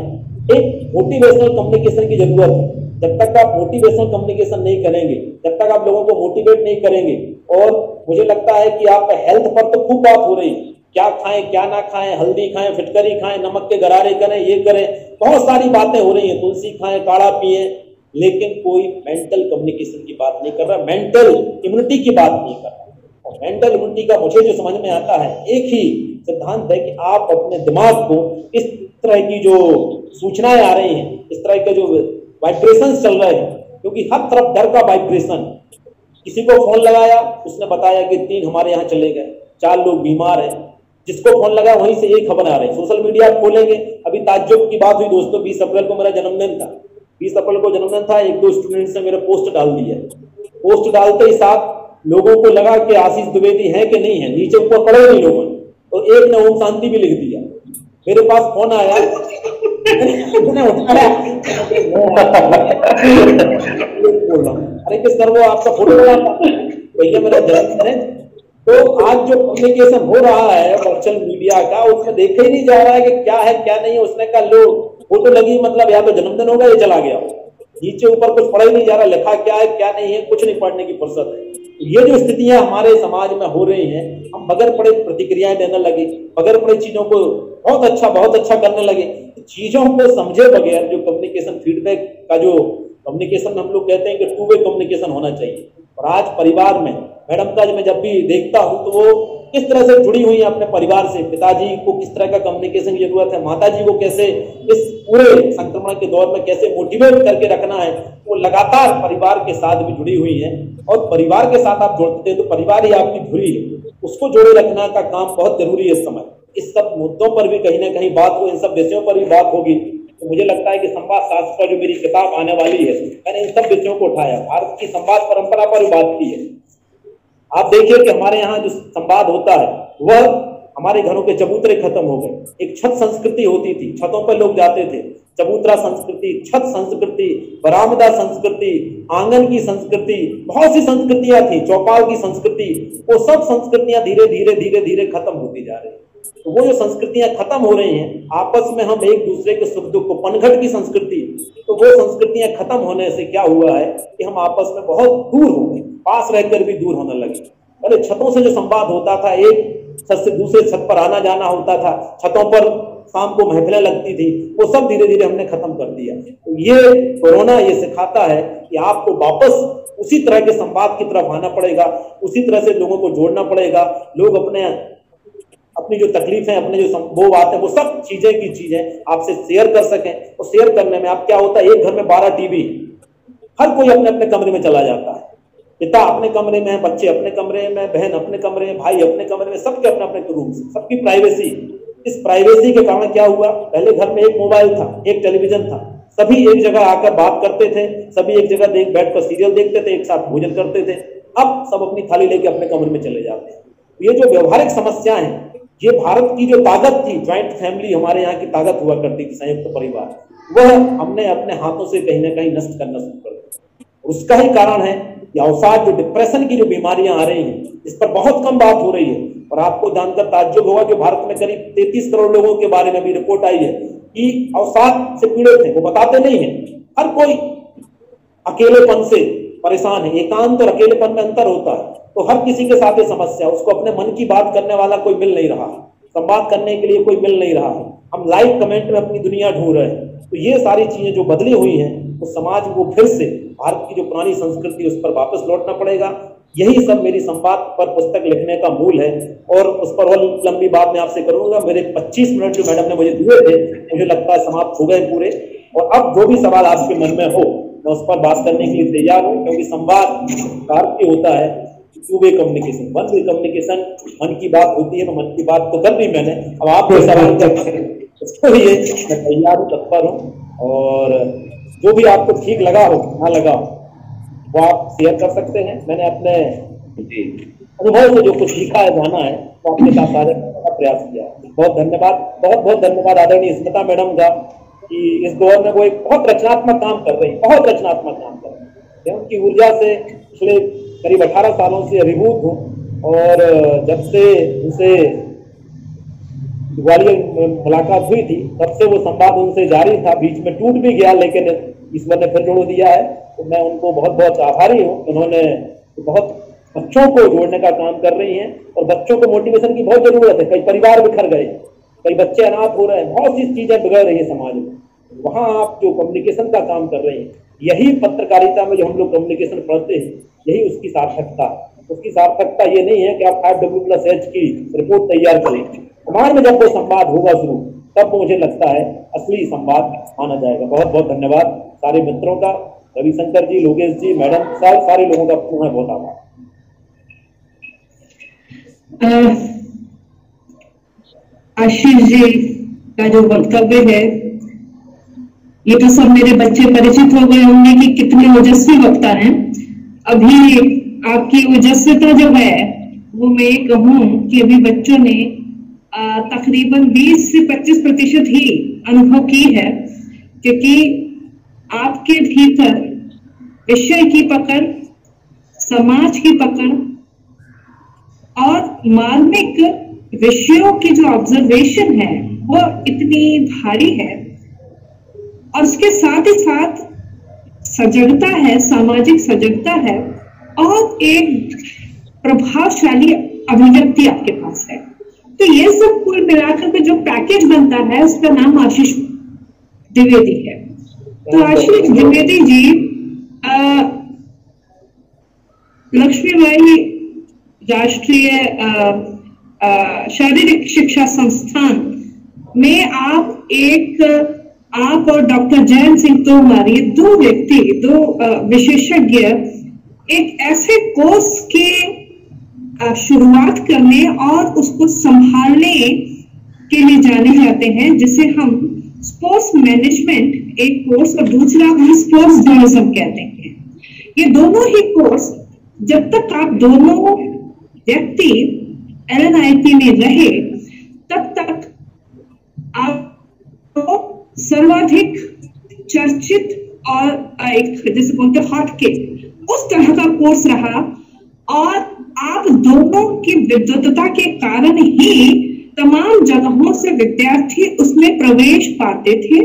B: एक मोटिवेशनल कम्युनिकेशन की जरूरत है। जब तक आप मोटिवेशनल कम्युनिकेशन नहीं करेंगे, जब तक आप लोगों को मोटिवेट नहीं करेंगे, और मुझे लगता है कि आप हेल्थ पर तो खूब बात हो रही, क्या खाएं क्या ना खाएं, हल्दी खाएं, फिटकरी खाएं, नमक के गरारे करें, ये करें, बहुत सारी बातें हो रही हैं, तुलसी खाएं, काढ़ा पिए, लेकिन कोई मेंटल कम्युनिकेशन की बात नहीं कर रहा, मेंटल इम्यूनिटी की बात नहीं कर रहा। और मेंटल इम्यूनिटी का मुझे जो समझ में आता है, एक ही सिद्धांत है कि आप अपने दिमाग को इस तरह की जो सूचनाएं आ रही हैं, इस तरह के जो वाइब्रेशन चल रहे हैं, क्योंकि हर तरफ डर का वाइब्रेशन। किसी को फोन लगाया, उसने बताया कि 3 हमारे यहाँ चले गए, 4 लोग बीमार हैं। जिसको फोन लगा वहीं से ये खबर आ रही है। सोशल मीडिया खोलेंगे, अभी ताज्जुब की बात हुई दोस्तों, 20 अप्रैल को मेरा जन्मदिन था। 20 अप्रैल को जन्मदिन था, 1-2 स्टूडेंट्स ने मेरा पोस्ट डाल दिया। पोस्ट डालते ही साथ लोगों को लगा कि आशीष द्विवेदी है कि नहीं है, नीचे ऊपर पड़े नहीं लोगों ने, और एक ने ओम शांति भी लिख दिया। मेरे पास फोन आया, अरे किस सर वो आपका फोटो लगा भैया मेरा जन्मदिन है। तो आज जो कम्युनिकेशन हो रहा है वर्चुअल मीडिया का, उसमें देखा ही नहीं जा रहा है कि क्या है क्या नहीं है। उसने कहा लो फोटो लगी, मतलब या तो जन्मदिन होगा या चला गया, नीचे ऊपर कुछ पढ़ा ही नहीं जा रहा, लिखा क्या है क्या नहीं है, कुछ नहीं पढ़ने की फुर्सत है। ये जो स्थितियां हमारे समाज में हो रही हैं, हम बगैर पढ़े प्रतिक्रियाएं देने लगे, बगैर पढ़े चीजों को बहुत अच्छा करने लगे, चीजों को समझे बगैर जो कम्युनिकेशन फीडबैक का जो कम्युनिकेशन हम लोग कहते हैं कि 2 वे कम्युनिकेशन होना चाहिए। और आज परिवार में मैडम का मैं जब भी देखता हूं तो वो किस तरह से जुड़ी हुई है अपने परिवार से, पिताजी को किस तरह का कम्युनिकेशन की जरूरत है, माताजी को कैसे इस पूरे संक्रमण के दौर में कैसे मोटिवेट करके रखना है, वो लगातार परिवार के साथ भी जुड़ी हुई है। और परिवार के साथ आप जोड़ते हैं तो परिवार ही आपकी धुरी है, उसको जोड़े रखना का काम बहुत जरूरी है इस समय। इस सब मुद्दों पर भी कहीं ना कहीं बात हो, इन सब विषयों पर भी बात होगी। तो मुझे लगता है कि संवाद शास्त्र पर जो मेरी किताब आने वाली है, मैंने इन सब विषयों को उठाया, भारत की संवाद परंपरा पर भी बात की है। आप देखिए कि हमारे यहाँ जो संवाद होता है वह हमारे घरों के चबूतरे खत्म हो गए। एक छत संस्कृति होती थी, छतों पर लोग जाते थे, चबूतरा संस्कृति, छत संस्कृति, बरामदा संस्कृति, आंगन की संस्कृति, बहुत सी संस्कृतियां थी, चौपाल की संस्कृति, वो सब संस्कृतियां धीरे धीरे धीरे धीरे खत्म होती जा रही है। तो वो जो संस्कृतियां खत्म हो रही हैं, आपस में हम एक दूसरे के सुख दुख को, पनघट की संस्कृति, तो वो संस्कृतियां खत्म होने से क्या हुआ है कि हम आपस में बहुत दूर हो गए, पास रहकर भी दूर होने लगे। पहले छतों से जो संवाद होता था, एक छत से दूसरे छत पर आना जाना होता था, छतों पर शाम को महफिलें लगती थी, वो सब धीरे धीरे हमने खत्म कर दिया। तो ये कोरोना ये सिखाता है कि आपको वापस उसी तरह के संवाद की तरफ आना पड़ेगा, उसी तरह से लोगों को जोड़ना पड़ेगा। लोग अपनी जो तकलीफ है, अपने जो वो बात है, वो सब चीजें की चीजें आपसे शेयर कर सकें। और शेयर करने में आप क्या होता है, एक घर में 12 टीवी, हर कोई अपने अपने कमरे में चला जाता है। पिता अपने कमरे में है, बच्चे अपने कमरे में, बहन अपने कमरे में, भाई अपने कमरे में, सबके अपने अपने रूम, सबकी प्राइवेसी। इस प्राइवेसी के कारण क्या हुआ, पहले घर में एक मोबाइल था, एक टेलीविजन था, सभी एक जगह आकर बात करते थे, सभी एक जगह बैठकर सीरियल देखते थे, एक साथ भोजन करते थे। अब सब अपनी थाली लेके अपने कमरे में चले जाते हैं। ये जो व्यवहारिक समस्या है, ये भारत की जो ताकत थी, ज्वाइंट फैमिली हमारे यहाँ की ताकत हुआ करती थी, संयुक्त परिवार, वह हमने अपने हाथों से कहीं ना कहीं नष्ट करना शुरू कर दिया। उसका ही कारण है कि अवसाद, जो डिप्रेशन की जो बीमारियां आ रही हैं, इस पर बहुत कम बात हो रही है। और आपको जानकर ताज्जुब होगा कि भारत में करीब 33 करोड़ लोगों के बारे में भी रिपोर्ट आई है कि अवसाद से पीड़ित हैं, वो बताते नहीं है। हर कोई अकेलेपन से परेशान है, एकांत और अकेलेपन में अंतर होता है। तो हर किसी के साथ ये समस्या, उसको अपने मन की बात करने वाला कोई मिल नहीं रहा है, संवाद करने के लिए कोई मिल नहीं रहा है, हम लाइक कमेंट में अपनी दुनिया ढूंढ रहे हैं। तो ये सारी चीजें जो बदली हुई हैं, उस समाज को फिर से भारत की जो पुरानी संस्कृति, उस पर वापस लौटना पड़ेगा। यही सब मेरी संवाद पर पुस्तक लिखने का मूल है। और उस पर और लंबी बात मैं आपसे करूंगा। मेरे 25 मिनट जो मैडम ने मुझे दिए थे, मुझे लगता है समाप्त हो गए पूरे। और अब जो भी सवाल आपके मन में हो, मैं उस पर बात करने के लिए तैयार हूँ, क्योंकि संवाद का अर्थ होता है two way communication, one way communication. मन की बात होती है, तो मन की बात तो कर दी मैंने, अब आप कोई सवाल कर उसको लिए मैं तैयार हूँ, तत्पर हूँ। और जो भी आपको ठीक लगा हो, ना लगा हो, वो आप शेयर कर सकते हैं। मैंने अपने अनुभव से जो कुछ सीखा है, जाना है, वो आपके साथ साझा करने का प्रयास किया। बहुत धन्यवाद, बहुत बहुत धन्यवाद आदरणीय स्मिता मैडम का कि इस दौर में वो एक बहुत रचनात्मक काम कर रही है, बहुत रचनात्मक काम कर रही है। उनकी ऊर्जा से पिछले करीब 18 सालों से अभिभूत हूँ। और जब से उनसे ग्वालियर मुलाकात हुई थी, तब से वो संवाद उनसे जारी था, बीच में टूट भी गया, लेकिन ईश्वर ने फिर जोड़ दिया है। तो मैं उनको बहुत बहुत आभारी हूँ। उन्होंने बहुत बच्चों को जोड़ने का काम कर रही हैं, और बच्चों को मोटिवेशन की बहुत जरूरत है। कई परिवार बिखर गए, कई बच्चे अनाथ हो रहे हैं, बहुत सी चीजें बिगड़ रही है समाज में। वहाँ आप जो कम्युनिकेशन का काम कर रहे हैं, यही पत्रकारिता में जो हम लोग कम्युनिकेशन पढ़ते हैं, यही उसकी सार्थकता है। उसकी सार्थकता ये नहीं है कि आप 5W+H की रिपोर्ट तैयार करें। समाज में जब वो संवाद होगा शुरू, तब मुझे लगता है असली संवाद माना जाएगा। बहुत बहुत धन्यवाद सारे मित्रों का, रविशंकर जी, लोकेश जी, मैडम, सारे लोगों का पुनः बहुत आभार।
C: आशीष जी का जो वक्तव्य है, ये तो सब मेरे बच्चे परिचित हो गए होंगे कि कितने ओजस्वी वक्ता हैं। अभी आपकी ओजस्विता जो है, वो मैं ये कहूँ कि अभी बच्चों ने तकरीबन 20 से 25% ही अनुभव की है, क्योंकि आपके भीतर विषय की पकड़, समाज की पकड़ और मार्मिक विषयों की जो ऑब्जर्वेशन है, वो इतनी भारी है। और उसके साथ ही साथ सजगता है, सामाजिक सजगता है, और एक प्रभावशाली अभिव्यक्ति आपके पास है। तो ये सब कुल मिलाकर के जो पैकेज बनता है, उसका नाम आशीष द्विवेदी है। तो आशीष द्विवेदी जी लक्ष्मीबाई राष्ट्रीय शारीरिक शिक्षा संस्थान में आप और डॉक्टर जयंत सिंह तोमर, ये दो व्यक्ति, दो विशेषज्ञ एक ऐसे कोर्स के शुरुआत करने और उसको संभालने के लिए जाने जाते हैं, जिसे हम स्पोर्ट्स मैनेजमेंट एक कोर्स और दूसरा हम स्पोर्ट्स जर्नलिज्म कहते हैं। ये दोनों ही कोर्स जब तक आप दोनों व्यक्ति LNIP में रहे तब तक आपको सर्वाधिक चर्चित और एक जैसे बोलते हॉट केक उस तरह का कोर्स रहा, और आप दोनों की विद्वत्ता के कारण ही तमाम जगहों से विद्यार्थी उसमें प्रवेश पाते थे।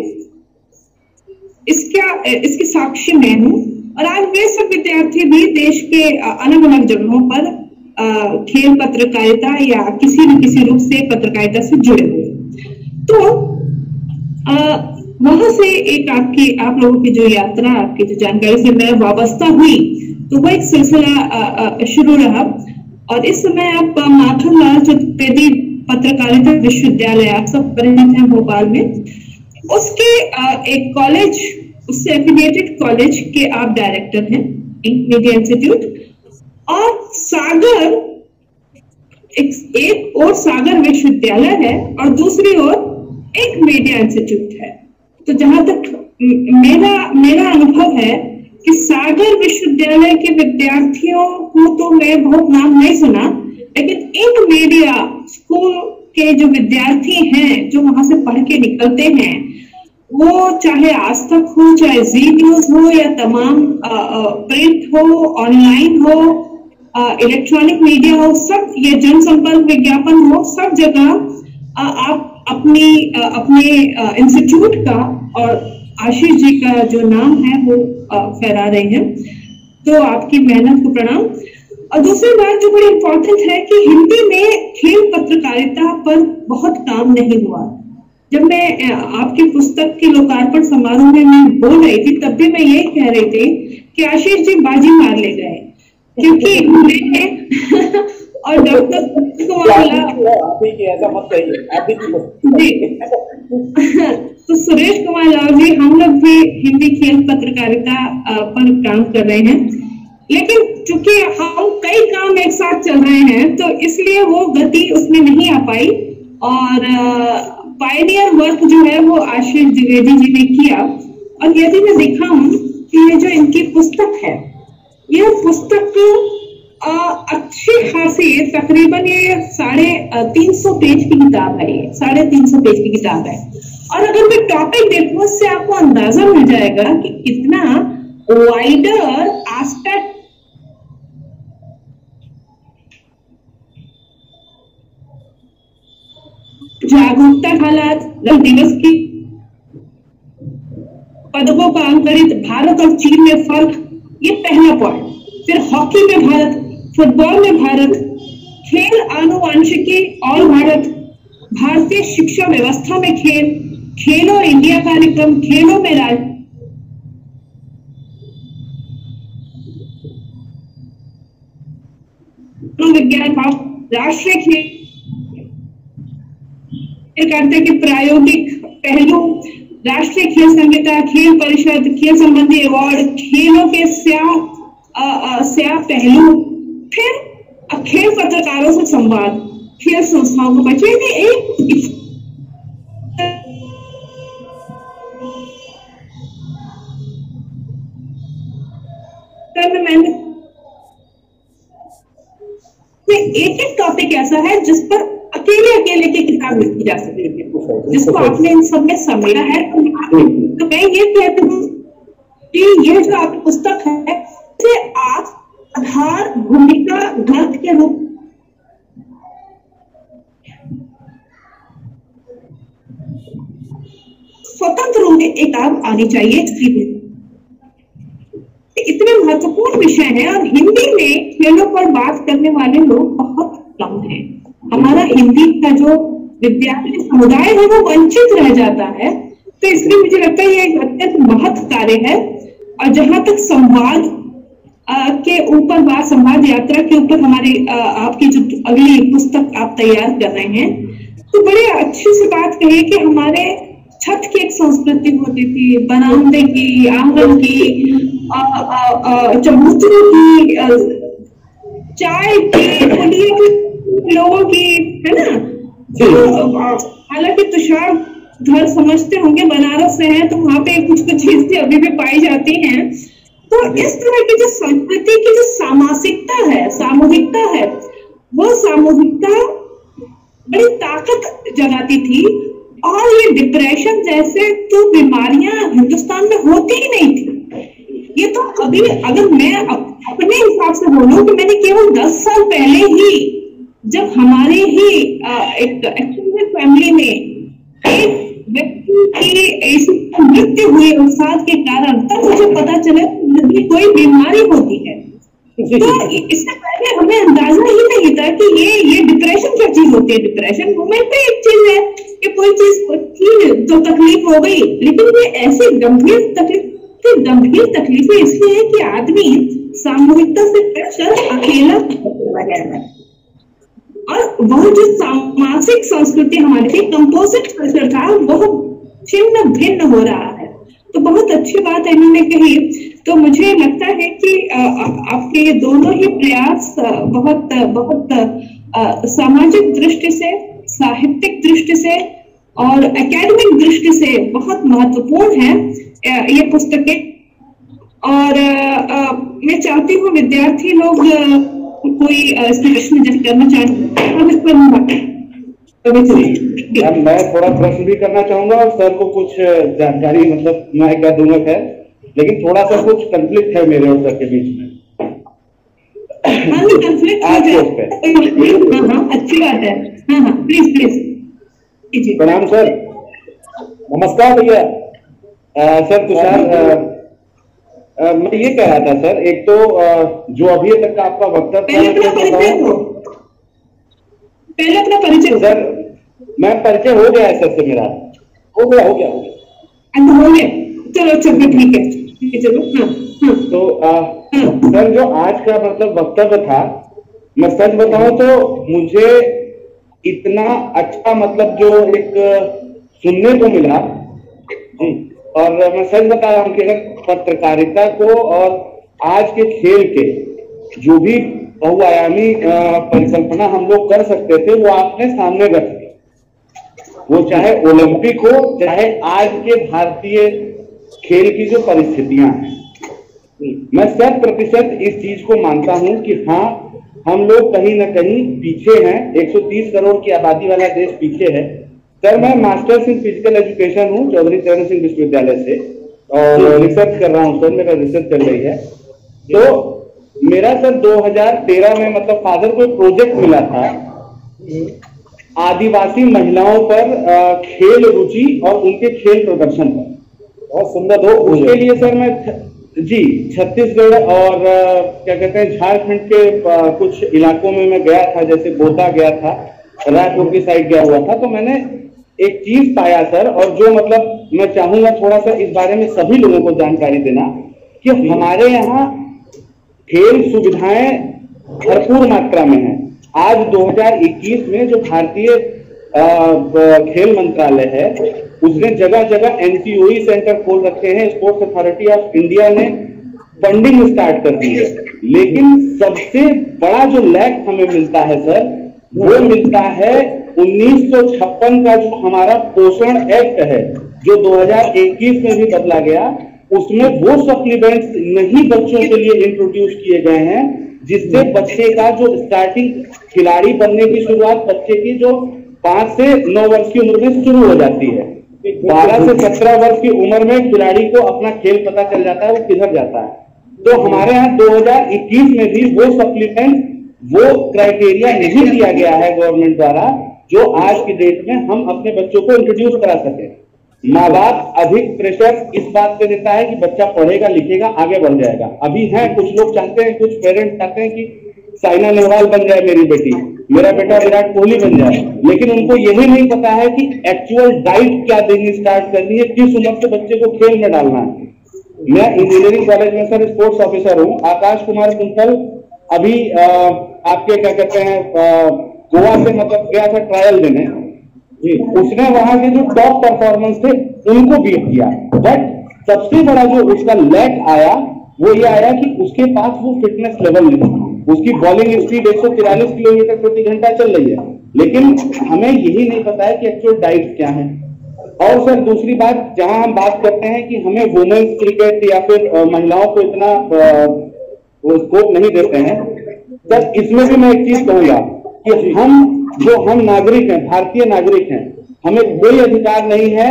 C: इसकी साक्षी मैं हूं, और आज वे सब विद्यार्थी भी देश के अलग अलग जगहों पर खेल पत्रकारिता या किसी न किसी रूप से पत्रकारिता से जुड़े हुए। तो वहां से एक आप लोगों की जो यात्रा, आपकी जो जानकारी से मैं वाबस्ता हुई, तो वो एक सिलसिला शुरू रहा। और इस समय आप माखनलाल चतुर्वेदी पत्रकारिता विश्वविद्यालय, आप सब परिचित हैं भोपाल में, उसके एक कॉलेज, उससे एफिलिएटेड कॉलेज के आप डायरेक्टर हैं, मीडिया इंस्टीट्यूट। और सागर, एक और सागर विश्वविद्यालय है और दूसरी ओर एक मीडिया इंस्टीट्यूट है। तो जहां तक मेरा अनुभव है कि सागर विश्वविद्यालय के विद्यार्थियों को तो मैं बहुत नाम नहीं सुना, लेकिन एक मीडिया स्कूल के जो विद्यार्थी हैं जो वहां से पढ़ के निकलते हैं, वो चाहे आज तक हो, चाहे जी न्यूज हो, या तमाम प्रिंट हो, ऑनलाइन हो, इलेक्ट्रॉनिक मीडिया हो, सब ये जनसंपर्क विज्ञापन हो, सब जगह आप अपने इंस्टीट्यूट का और आशीष जी का जो नाम है वो फहरा रहे हैं। तो आपकी मेहनत को प्रणाम। और दूसरी बात जो बड़ी इंपॉर्टेंट है कि हिंदी में खेल पत्रकारिता पर बहुत काम नहीं हुआ। जब मैं आपकी पुस्तक के लोकार्पण समारोह में मैं बोल रही थी, तब भी मैं ये कह रही थी कि आशीष जी बाजी मार ले गए, क्योंकि मैं और डॉक्टर तो सुरेश कुमार लाल जी, हम लोग भी हिंदी खेल पत्रकारिता पर काम कर रहे हैं, लेकिन चूंकि हम कई काम एक साथ चल रहे हैं तो इसलिए वो गति उसमें नहीं आ पाई। और पायनियर वर्क जो है वो आशीष द्विवेदी जी ने किया। और यदि मैं दिखाऊं कि ये जो इनकी पुस्तक है, यह पुस्तक अच्छी खासी तकरीबन ये 350 पेज की किताब है, ये 350 पेज की किताब है। और अगर मैं टॉपिक देखूं, उससे आपको अंदाजा मिल जाएगा कि कितना वाइडर एस्पेक्ट जागरूकता हालात, दिवस की पदकों का अंतरित, भारत और चीन में फर्क, ये पहला पॉइंट। फिर हॉकी में भारत, फुटबॉल में भारत, खेल आनुवांशिकी और भारत, भारतीय शिक्षा व्यवस्था में खेल, खेलो इंडिया कार्यक्रम, खेलों में विज्ञान, राष्ट्रीय खेल करते के प्रायोगिक पहलू, राष्ट्रीय खेल संहिता, खेल परिषद, खेल संबंधी अवार्ड, खेलों के स्या पहलू, फिर खेल पत्रकारों से संवाद, खेल संस्थाओं को बचे एक मैंने एक टॉपिक ऐसा है जिस पर अकेले की किताब लिखी जा सकती है, जिसको आपने इन सब में समेटा है। तो मैं ये कहती हूँ कि ये जो आपकी पुस्तक है, इसे आप आधार, भूमिका, ग्रंथ के रूप स्वतंत्र रूप में एक किताब आनी चाहिए। इतने महत्वपूर्ण विषय है और हिंदी में खेलों पर बात करने वाले लोग बहुत कम हैं। हमारा हिंदी का जो विद्यार्थी समुदाय है वो वंचित रह जाता है। तो इसलिए मुझे लगता है ये एक अत्यंत महत्व कार्य है। और जहां तक संवाद के ऊपर संवाद यात्रा के ऊपर हमारी आपकी जो अगली पुस्तक आप तैयार कर रहे हैं, तो बड़े अच्छी सी बात कही कि हमारे छत की एक संस्कृति होती थी, बरामदे की, आंगन की, चबूतरों की, चाय की, पुलिये की, लोगों की, है ना। हालांकि तुषार घर समझते होंगे, बनारस से हैं तो वहां पे कुछ कुछ चीजें अभी भी पाई जाती हैं। तो इस तरह की जो संस्कृति की जो सामासिकता है, सामूहिकता है, वो सामूहिकता बड़ी ताकत जगाती थी। और ये डिप्रेशन जैसे तो बीमारियां हिंदुस्तान में होती ही नहीं थी। ये तो अभी अगर मैं अपने हिसाब से बोलूं कि मैंने केवल 10 साल पहले ही, जब हमारे ही एक एक्सटेंडेड फैमिली में एक व्यक्ति की ऐसी मृत्यु हुई अवसाद के कारण, तब मुझे पता चला कि कोई बीमारी होती है। तो इससे पहले हमें अंदाजा ही नहीं था कि ये डिप्रेशन क्या चीज होती है। डिप्रेशन मोमेंट पे एक चीज है कि कोई चीज थी तो तकलीफ हो गई, लेकिन ये ऐसी गंभीर तकलीफें इसलिए है कि आदमी सामूहिकता से प्रेशर अकेला चला गया है। और वह जो सामाजिक संस्कृति हमारी थी, कंपोजिट कल्चर था, वह छिन्न भिन्न हो रहा है। तो बहुत अच्छी बात इन्होंने कही। तो मुझे लगता है कि आपके ये दोनों ही प्रयास बहुत बहुत सामाजिक दृष्टि से, साहित्यिक दृष्टि से और एकेडमिक दृष्टि से बहुत महत्वपूर्ण है ये पुस्तकें। और मैं चाहती हूँ विद्यार्थी लोग कोई इसमें प्रश्न जब करना चाहें।
B: मैं थोड़ा प्रश्न भी करना चाहूंगा और सर को कुछ जानकारी, मतलब मैं क्या दूंगा खैर, लेकिन थोड़ा सा कुछ कंफ्लिक्ट है मेरे और सर के बीच में।
C: अच्छी बात है। हाँ, प्लीज प्लीज।
B: प्रणाम सर। नमस्कार भैया। सर तुषार, मैं ये कह रहा था सर, एक तो जो अभी तक का आपका वक्तव्य,
C: पहले अपना परिचय।
B: सर मैं परिचय हो गया है सर से, मेरा हो गया।
C: चलो ठीक है, चलो।
B: तो सर जो आज का मतलब वक्तव्य था, मैं सच बताऊं तो मुझे इतना अच्छा मतलब जो एक सुनने को मिला जी। और मैं सच बता रहा हूं कि अगर पत्रकारिता को और आज के खेल के जो भी बहुआयामी परिकल्पना हम लोग कर सकते थे, वो आपने सामने रख दी। वो चाहे ओलंपिक हो, चाहे आज के भारतीय खेल की जो परिस्थितियां हैं, मैं 100% इस चीज को मानता हूं कि हाँ, हम लोग कहीं ना कहीं पीछे हैं। 130 करोड़ की आबादी वाला देश पीछे है। सर मैं मास्टर्स इन फिजिकल एजुकेशन हूँ चौधरी चरण सिंह विश्वविद्यालय से, और रिसर्च कर रहा हूँ सर, मेरा रिसर्च चल रही है। तो मेरा सर 2013 में मतलब फादर को एक प्रोजेक्ट मिला था आदिवासी महिलाओं पर खेल रुचि और उनके खेल प्रदर्शन पर। बहुत सुंदर। तो उसके लिए सर मैं जी छत्तीसगढ़ और क्या कहते हैं झारखंड के कुछ इलाकों में मैं गया था, जैसे गोता गया था, रायपुर की साइड गया हुआ था। तो मैंने एक चीज पाया सर, और जो मतलब मैं चाहूंगा थोड़ा सा इस बारे में सभी लोगों को जानकारी देना, कि हमारे यहाँ खेल सुविधाएं भरपूर मात्रा में है। आज 2021 में जो भारतीय खेल मंत्रालय है, उसने जगह जगह एनसीओई सेंटर खोल रखे हैं। स्पोर्ट्स अथॉरिटी ऑफ इंडिया ने फंडिंग स्टार्ट कर दी है। लेकिन सबसे बड़ा जो लैक हमें मिलता है सर, वो मिलता है 1956 का जो हमारा पोषण एक्ट है, जो 2021 में भी बदला गया। उसमें वो सप्लीमेंट्स नहीं बच्चों के लिए इंट्रोड्यूस किए गए हैं, जिससे बच्चे का जो स्टार्टिंग खिलाड़ी बनने की शुरुआत बच्चे की जो 5 से 9 वर्ष की उम्र में शुरू हो जाती है। 12 से 17 वर्ष की उम्र में खिलाड़ी को अपना खेल पता चल जाता है, वो किधर जाता है। तो हमारे यहाँ 2021 में भी वो सप्लीमेंट, वो क्राइटेरिया नहीं दिया गया है गवर्नमेंट द्वारा, जो आज की डेट में हम अपने बच्चों को इंट्रोड्यूस करा सके। माँ बाप अधिक प्रेशर इस बात पे देता है कि बच्चा पढ़ेगा लिखेगा आगे बढ़ जाएगा। अभी है कुछ लोग चाहते हैं, कुछ पेरेंट्स चाहते हैं कि साइना नेहवाल बन जाए मेरी बेटी, मेरा बेटा विराट कोहली बन जाए, लेकिन उनको यही नहीं पता है कि एक्चुअल डाइट क्या देनी स्टार्ट करनी है, किस उम्र से बच्चे को खेल में डालना है।
D: मैं इंजीनियरिंग कॉलेज में सर स्पोर्ट्स ऑफिसर हूँ। आकाश कुमार कुंतल अभी आपके क्या कहते हैं गोवा से मतलब गया था ट्रायल देने जी, उसने वहां के जो टॉप परफॉर्मेंस थे उनको बीट किया। बट सबसे बड़ा जो उसका लैक आया वो ये आया कि उसके पास वो फिटनेस लेवल नहीं। उसकी बॉलिंग स्पीड 143 किलोमीटर प्रति घंटा चल रही है, लेकिन हमें यही नहीं पता है कि एक्चुअल डाइट क्या है। और सर दूसरी बात, जहां हम बात करते हैं कि हमें वुमेन्स क्रिकेट या फिर महिलाओं को इतना स्कोप नहीं देते हैं, सर इसमें भी मैं एक चीज कहूंगा कि हम नागरिक हैं, भारतीय नागरिक हैं, हमें कोई अधिकार नहीं है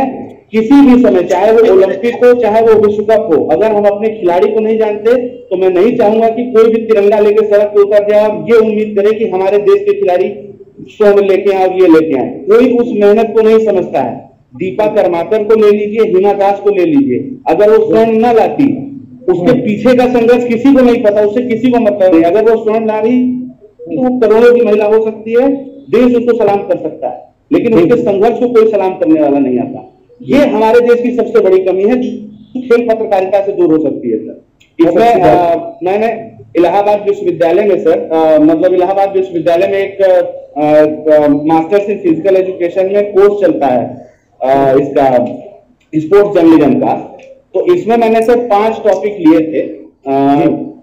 D: किसी भी समय, चाहे वो ओलंपिक हो चाहे वो विश्व कप हो, अगर हम अपने खिलाड़ी को नहीं जानते तो मैं नहीं चाहूंगा कि कोई भी तिरंगा लेके सड़क पे उतर जाए और ये उम्मीद करे कि हमारे देश के खिलाड़ी स्वर्ण लेके आए और ये लेके आए। कोई उस मेहनत को नहीं समझता है। दीपा कर्माकर को ले लीजिए, हिमा दास को ले लीजिए, अगर वो स्वर्ण न लाती, उसके पीछे का संघर्ष किसी को नहीं पता, उससे किसी को मतलब नहीं। अगर वो स्वर्ण ला रही तो वो करोड़ों की महिला हो सकती है, देश उसको सलाम कर सकता है, लेकिन उसके संघर्ष को कोई सलाम करने वाला नहीं आता। ये हमारे देश की सबसे बड़ी कमी है, खेल पत्रकारिता से दूर हो सकती है सर। इसमें मैंने इलाहाबाद विश्वविद्यालय में सर मतलब इलाहाबाद विश्वविद्यालय में एक मास्टर्स इन फिजिकल एजुकेशन में कोर्स चलता है इसका स्पोर्ट्स जर्नलिज्म का। तो इसमें मैंने सर 5 टॉपिक लिए थे।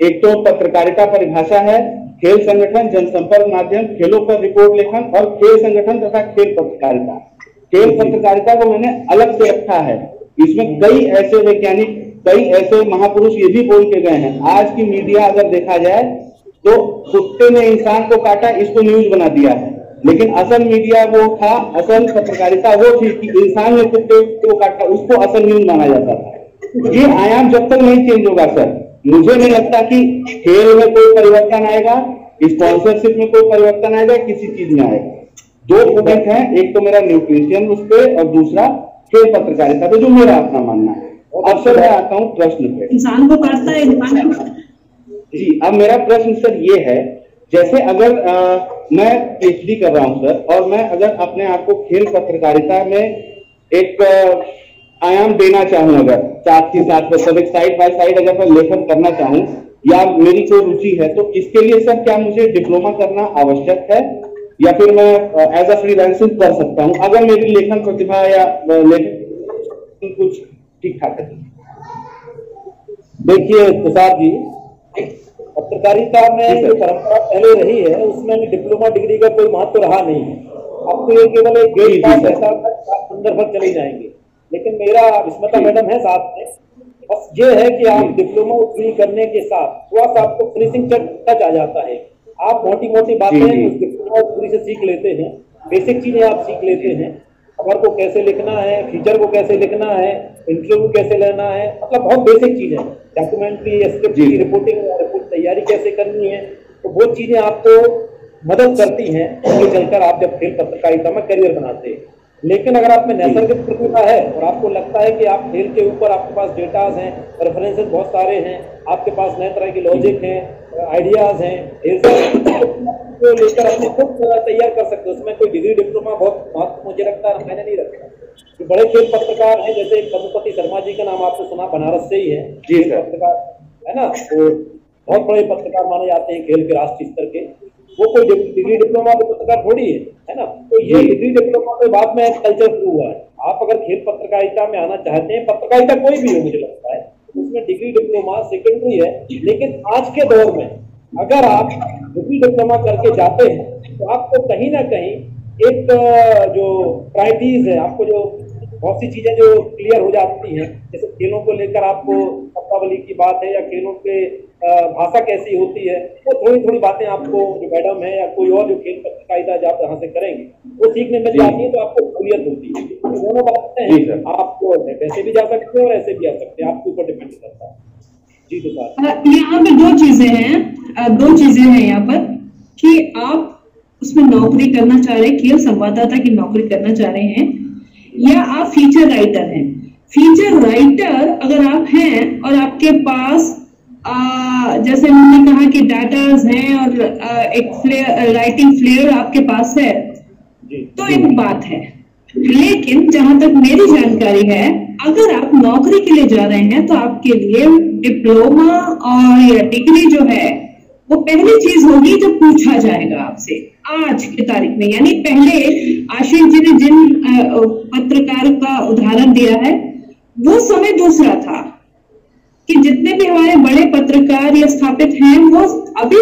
D: एक तो पत्रकारिता परिभाषा है, खेल संगठन, जनसंपर्क माध्यम, खेलों पर रिपोर्ट लेखन और खेल संगठन तथा खेल पत्रकारिता। खेल पत्रकारिता को मैंने अलग से रखा है। इसमें कई ऐसे वैज्ञानिक, कई ऐसे महापुरुष ये भी बोल के गए हैं, आज की मीडिया अगर देखा जाए तो कुत्ते ने इंसान को काटा, इसको न्यूज बना दिया है, लेकिन असल मीडिया वो था, असल पत्रकारिता वो थी कि इंसान ने कुत्ते को काटा, उसको असल न्यूज माना जाता था। ये आयाम जब तक नहीं चेंज होगा सर, मुझे नहीं लगता कि खेल में कोई परिवर्तन आएगा, स्पॉन्सरशिप में कोई परिवर्तन आएगा, किसी चीज में आएगा। 2 पॉइंट हैं, एक तो मेरा न्यूट्रिशन उस पे और दूसरा खेल पत्रकारिता पे, जो मेरा अपना मानना है। अब सर मैं आता हूँ प्रश्न पे।
C: इंसान को काटता है इंसान।
D: जी, अब मेरा प्रश्न सर ये है, जैसे अगर मैं पीएचडी कर रहा हूँ सर, और मैं अगर अपने आप को खेल पत्रकारिता में एक आयाम देना चाहूँ, अगर साथ ही साथ मतलब एक साइड बाय साइड अगर मैं लेखन करना चाहूँ या मेरी कोई रुचि है, तो इसके लिए सर क्या मुझे डिप्लोमा करना आवश्यक है या फिर मैं एज अ फ्रीलांसिंग कर सकता हूँ अगर मेरी लेखन प्रतिभा या लेखन कुछ ठीक ठाक है?
B: देखिए तुषार जी, पत्रकारिता में जो परंपरा पहले रही है उसमें डिप्लोमा डिग्री का कोई महत्व रहा नहीं है। आपको ये केवल एक गेट पास ऐसा अंदर भर चले जाएंगे। लेकिन मेरा विस्मता मैडम है साथ में, बस ये है कि आप डिप्लोमा पूरी करने के साथ थोड़ा सा आपको फिनिशिंग टच आ जाता है। आप मोटी मोटी बातें उस डिप्लोमा पूरी से सीख लेते हैं, बेसिक चीजें आप सीख लेते हैं, खबर को कैसे लिखना है, फीचर को कैसे लिखना है, इंटरव्यू कैसे लेना है, मतलब बहुत बेसिक चीजें, डॉक्यूमेंट्री, स्क्रिप्ट की रिपोर्टिंग, रिपोर्ट तैयारी कैसे करनी है, तो वो चीजें आपको मदद करती हैं आगे चलकर आप जब खेल पत्रकारिता में करियर बनाते हैं। लेकिन अगर आप में नैसर्गिक प्रतिभा है और आपको लगता है कि आप खेल के ऊपर आपके पास डेटाज हैं, रेफरेंसेस बहुत सारे हैं, आपके पास नए तरह के लॉजिक हैं, आइडियाज हैं, तो लेकर अपने खुद तैयार कर सकते हो। उसमें कोई डिग्री डिप्लोमा बहुत महत्व मुझे लगता है, मैंने नहीं रखा। तो बड़े खेल पत्रकार हैं, जैसे पशुपति शर्मा जी का नाम आपने सुना, बनारस से ही है जी पत्रकार, है ना, तो बहुत बड़े पत्रकार माने जाते हैं खेल के राष्ट्रीय स्तर के। वो कोई डिग्री डिप्लोमा के पत्रकार थोड़ी है ना। तो ये डिग्री डिप्लोमा के बाद में कल्चर शुरू हुआ है। आप अगर खेल पत्रकारिता में आना चाहते हैं, पत्रकारिता कोई भी हो मुझे लगता है, उसमें डिग्री डिप्लोमा सेकेंडरी है। लेकिन आज के दौर में अगर आप डिग्री डिप्लोमा करके जाते हैं तो आपको कहीं ना कहीं एक जो प्रायोरिटीज है, आपको जो बहुत सी चीजें जो क्लियर हो जाती हैं, जैसे खेलों को लेकर आपको शब्दावली की बात है या खेलों के भाषा कैसी होती है, वो थोड़ी थोड़ी बातें आपको जो मैडम है या कोई और जो खेल पत्रकारिता आप जहाँ से करेंगे वो सीखने मिल जाती है, तो आपको सहूलियत होती है। तो दोनों बातें हैं, आपको वैसे भी जा सकते हो और ऐसे भी आ सकते हैं, आपके ऊपर डिपेंड करता है। जी तो सर
C: यहाँ पे दो चीजें हैं यहाँ पर कि आप उसमें नौकरी करना चाह रहे हैं, खेल संवाददाता की नौकरी करना चाह रहे हैं, या आप फीचर राइटर हैं। फीचर राइटर अगर आप हैं और आपके पास जैसे हमने कहा कि डाटाज हैं और एक राइटिंग फ्लेयर आपके पास है, तो एक बात है। लेकिन जहां तक मेरी जानकारी है, अगर आप नौकरी के लिए जा रहे हैं तो आपके लिए डिप्लोमा और या डिग्री जो है वो पहली चीज होगी जो पूछा जाएगा आपसे आज की तारीख में। यानी पहले आशीष जी ने जिन पत्रकार का उदाहरण दिया है वो समय दूसरा था कि जितने भी हमारे बड़े पत्रकार या स्थापित हैं वो अभी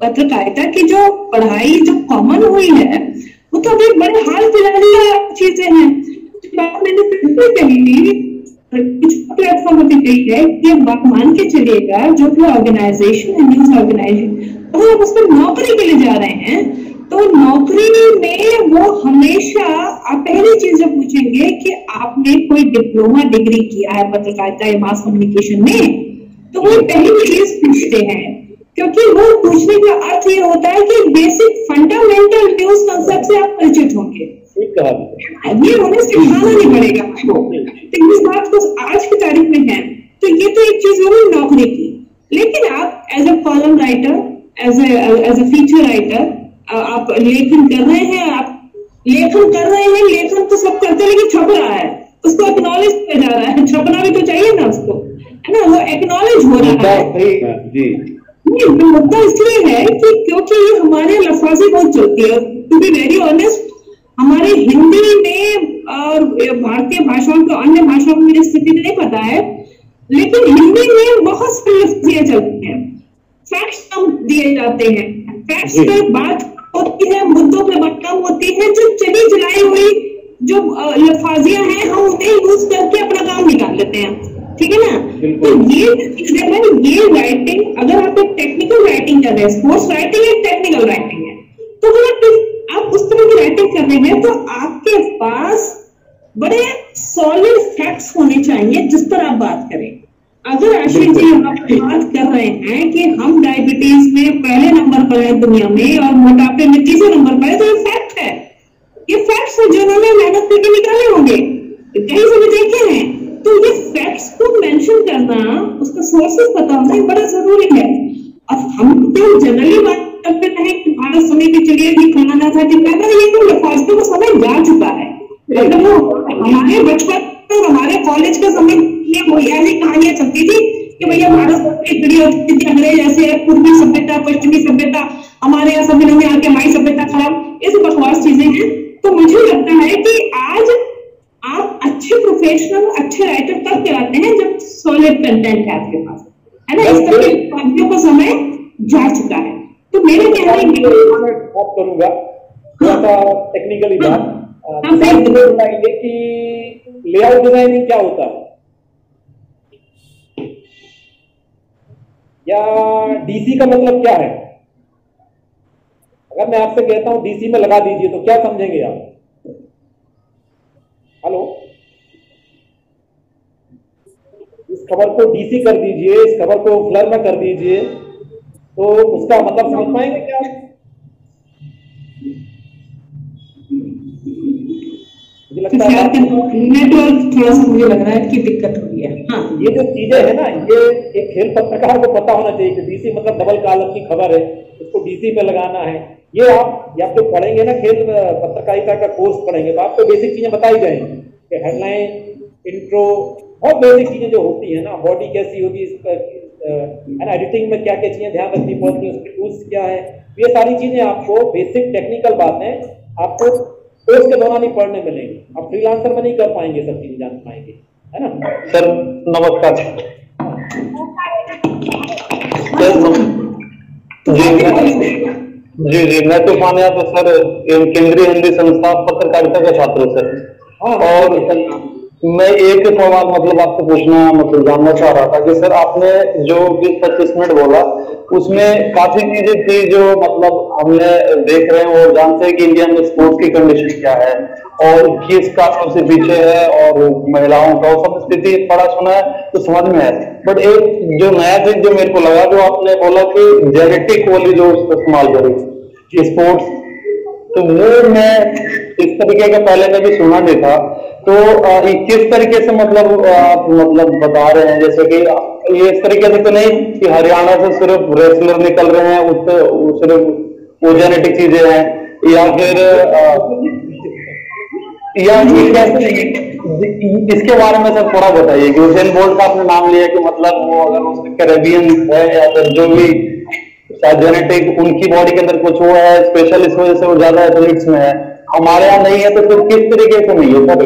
C: पत्रकारिता की जो पढ़ाई जो कॉमन हुई है वो तो अभी बड़े हाल फिलहाल की चीजें हैं। बात मैंने पहले कही कुछ प्लेटफॉर्म अभी कही है कि आप मान के चलिएगा जो भी ऑर्गेनाइजेशन है, न्यूज ऑर्गेनाइजेशन, अगर आप उसमें नौकरी के लिए जा रहे हैं तो नौकरी में वो हमेशा आप पहली चीज जब पूछेंगे कि आपने कोई डिप्लोमा डिग्री किया है पत्रकारिता या मास कम्युनिकेशन में, तो वो पहली चीज पूछते हैं, क्योंकि वो पूछने का अर्थ ये होता है कि बेसिक फंडामेंटल न्यूज कंसेप्ट से आप परिचित होंगे। ये उन्हें सिखाना नहीं पड़ेगा आपको। तो इस बात को आज की तारीख में है, तो ये तो एक चीज होगी नौकरी की। लेकिन आप as a column writer, as a feature writer, आप लेखन कर रहे हैं, लेखन तो सब करते हैं, लेकिन छप रहा है, उसको एक्नॉलेज किया जा रहा है, छपना भी तो चाहिए ना उसको, है ना, वो एक्नॉलेज हो रहा है जी। मुद्दा इसलिए है कि क्योंकि ये हमारे लफ्ज़ी बहुत चलती है। टू बी वेरी ऑनेस्ट, हमारे हिंदी में और भारतीय भाषाओं को, अन्य भाषाओं में मेरी स्थिति नहीं पता है, लेकिन हिंदी में बहुत सारी लफ्ज़ियां चलती हैं, फैक्ट्स कम दिए जाते हैं, फैक्ट्स पे बात होती है, मुद्दों पे बात कम होती है, जो चली चलाई हुई जो लफ्ज़ियां हैं हम उन्हें यूज करके अपना काम निकाल लेते हैं, ठीक है ना। तो ये राइटिंग, अगर आप एक टेक्निकल राइटिंग कर रहे हैं, स्पोर्ट्स राइटिंग एक टेक्निकल राइटिंग है, तो अगर आप उस तरह की राइटिंग कर रहे हैं तो आपके पास बड़े सॉलिड फैक्ट्स होने चाहिए जिस पर आप बात करें। अगर आशीष जी आप बात कर रहे हैं कि हम डायबिटीज में पहले नंबर पर है दुनिया में और मोटापे में तीसरे नंबर पर है, तो ये फैक्ट है, ये फैक्ट्स है जो उन्होंने मेहनत करके निकाले होंगे, कहीं से भी देखे हैं। तो ये फैक्ट्स को मेंशन करना, उसका सोर्सेस पता होना बड़ा जरूरी है। अब हम तो जनरली बात करते हैं कि भारत समय के चलिए ये फलाना था कि कहना, ये तो लफाजते को समय जा चुका है। मतलब वो हमारे बचपन और हमारे कॉलेज का समय ये ऐसी कहानियां चलती थी कि भैया भारत खड़ी होती थी, अंग्रेज ऐसे पूर्वी सभ्यता पश्चिमी सभ्यता, हमारे यहाँ सभी लोग आके हमारी सभ्यता खराब, ये सब बकवास चीजें हैं। तो मुझे लगता है कि आज आप अच्छे प्रोफेशनल, अच्छे राइटर तब कहलाते हैं जब सॉलिड कंटेंट है आपके पास, है ना। इस तरह की बातों का समय जा चुका है। तो मेरे कहने
B: बात करूंगा थोड़ा सा टेक्निकली बात, बताएंगे कि लेआउट डिजाइनिंग क्या होता है, या डीसी का मतलब क्या है। अगर मैं आपसे कहता हूं डीसी में लगा दीजिए तो क्या समझेंगे आप? हेलो, इस खबर को डीसी कर दीजिए, इस खबर को फ्लर में कर दीजिए, तो उसका मतलब समझ पाएंगे क्या आप? मुझे लगता है
C: नेटवर्क थोड़ा सा मुझे लग रहा है कि दिक्कत हो रही है। हाँ,
B: ये जो चीजें है ना, ये एक खेल पत्रकार को पता होना चाहिए कि डीसी मतलब डबल कॉलम की खबर है, इसको डीसी पे लगाना है। ये आप जो पढ़ेंगे ना, खेल पत्रकारिता का कोर्स पढ़ेंगे तो आपको बेसिक चीजें बताई जाएंगी कि हेडलाइन, इंट्रो, बहुत बेसिक चीजें जो होती है ना, बॉडी कैसी होगी, है ना, एडिटिंग में क्या क्या चीजें ध्यान रखनी पड़ती है, उसके टूल्स क्या है, ये सारी चीजें आपको बेसिक टेक्निकल बातें आपको कोर्स के दौरान ही पढ़ने मिलेंगी। आप फ्रीलांसर में नहीं कर पाएंगे, सब चीजें जान पाएंगे, है ना।
E: सर नमस्कार। जी, मैं तूफान यादव सर, केंद्रीय हिंदी संस्थान पत्रकारिता का छात्र सर। और मैं एक सवाल मतलब आपसे पूछना मतलब जानना चाह रहा था कि सर आपने जो 20-25 मिनट बोला उसमें काफी चीजें थी जो मतलब हमने देख रहे हैं और जानते हैं कि इंडिया में स्पोर्ट्स की कंडीशन क्या है और किस कारणों से पीछे है और महिलाओं का सब स्थिति पढ़ा सुना है तो समझ में है। बट एक जो नया चीज जो मेरे को लगा, जो आपने बोला कि जेनेटिक वाली जो इस्तेमाल करी स्पोर्ट्स, तो वो मैं इस तरीके का पहले मैं भी सुना नहीं था। तो किस तरीके से मतलब आप मतलब बता रहे हैं, जैसे कि ये इस तरीके से तो नहीं कि हरियाणा से सिर्फ रेसलर निकल रहे हैं, उससे सिर्फ वो जेनेटिक चीजें हैं, या फिर या इसके बारे में सर थोड़ा बताइए कि हुसैन बोल्ट का आपने नाम लिया कि मतलब वो अगर उसके कैरेबियन है या फिर जो भी शायद जेनेटिक उनकी बॉडी के अंदर कुछ वो है स्पेशल, इस वजह से वो ज्यादा एथलीट्स में है, हमारे यहाँ नहीं है, तो फिर किस तरीके से नहीं है सर,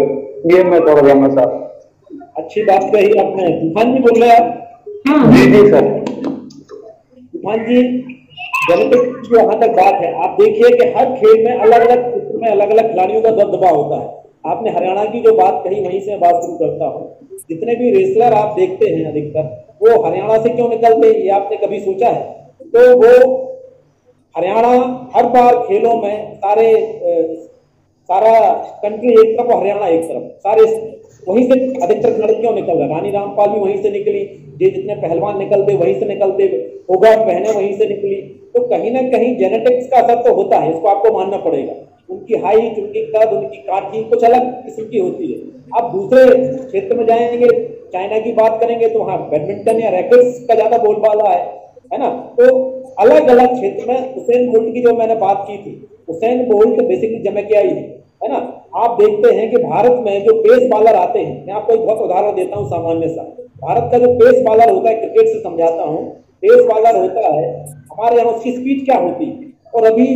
E: ये मैं थोड़ा जानना चाहता हूँ।
B: अच्छी बात कही आपने। तूफान जी बोल रहे हैं आप?
E: जी जी सर।
B: तूफान जी, जेनेटिक्स की जहां तक बात है, आप देखिए कि हर खेल में अलग अलग क्षेत्र में अलग अलग खिलाड़ियों का दबदबा होता है। आपने हरियाणा की जो बात कही वहीं से बात शुरू करता हूँ। जितने भी रेसलर आप देखते हैं अधिकतर वो हरियाणा से क्यों निकलते हैं, ये आपने कभी सोचा है? तो वो हरियाणा हर बार खेलों में सारा कंट्री एक तरफ और हरियाणा एक तरफ, सारे वहीं से अधिकतर खिलाड़ी क्यों निकल रहे? रानी रामपाल भी वहीं से निकली, जितने पहलवान निकलते वहीं से निकलते, होगा बहनें वहीं से निकली। तो कहीं ना कहीं जेनेटिक्स का असर तो होता है, इसको आपको मानना पड़ेगा। उनकी हाइट, उनकी कद, उनकी काठी कुछ अलग किस्म की होती है। आप दूसरे क्षेत्र में जाएंगे, चाइना की बात करेंगे तो वहां बैडमिंटन या रैकेट्स का ज्यादा बोलबाला है ना। तो अलग अलग क्षेत्र में हुसैन बोल्ट की जो मैंने बात की थी, हुसैन बोल्ट बेसिकली जमैकियाई है ना। आप देखते हैं कि भारत में जो पेस बॉलर आते हैं, मैं आपको एक बहुत उदाहरण देता हूं सामान्य सा। भारत का जो पेस बॉलर होता है, क्रिकेट से समझाता हूं, पेस बॉलर होता है हमारे यहाँ, उसकी स्पीड क्या होती है? और अभी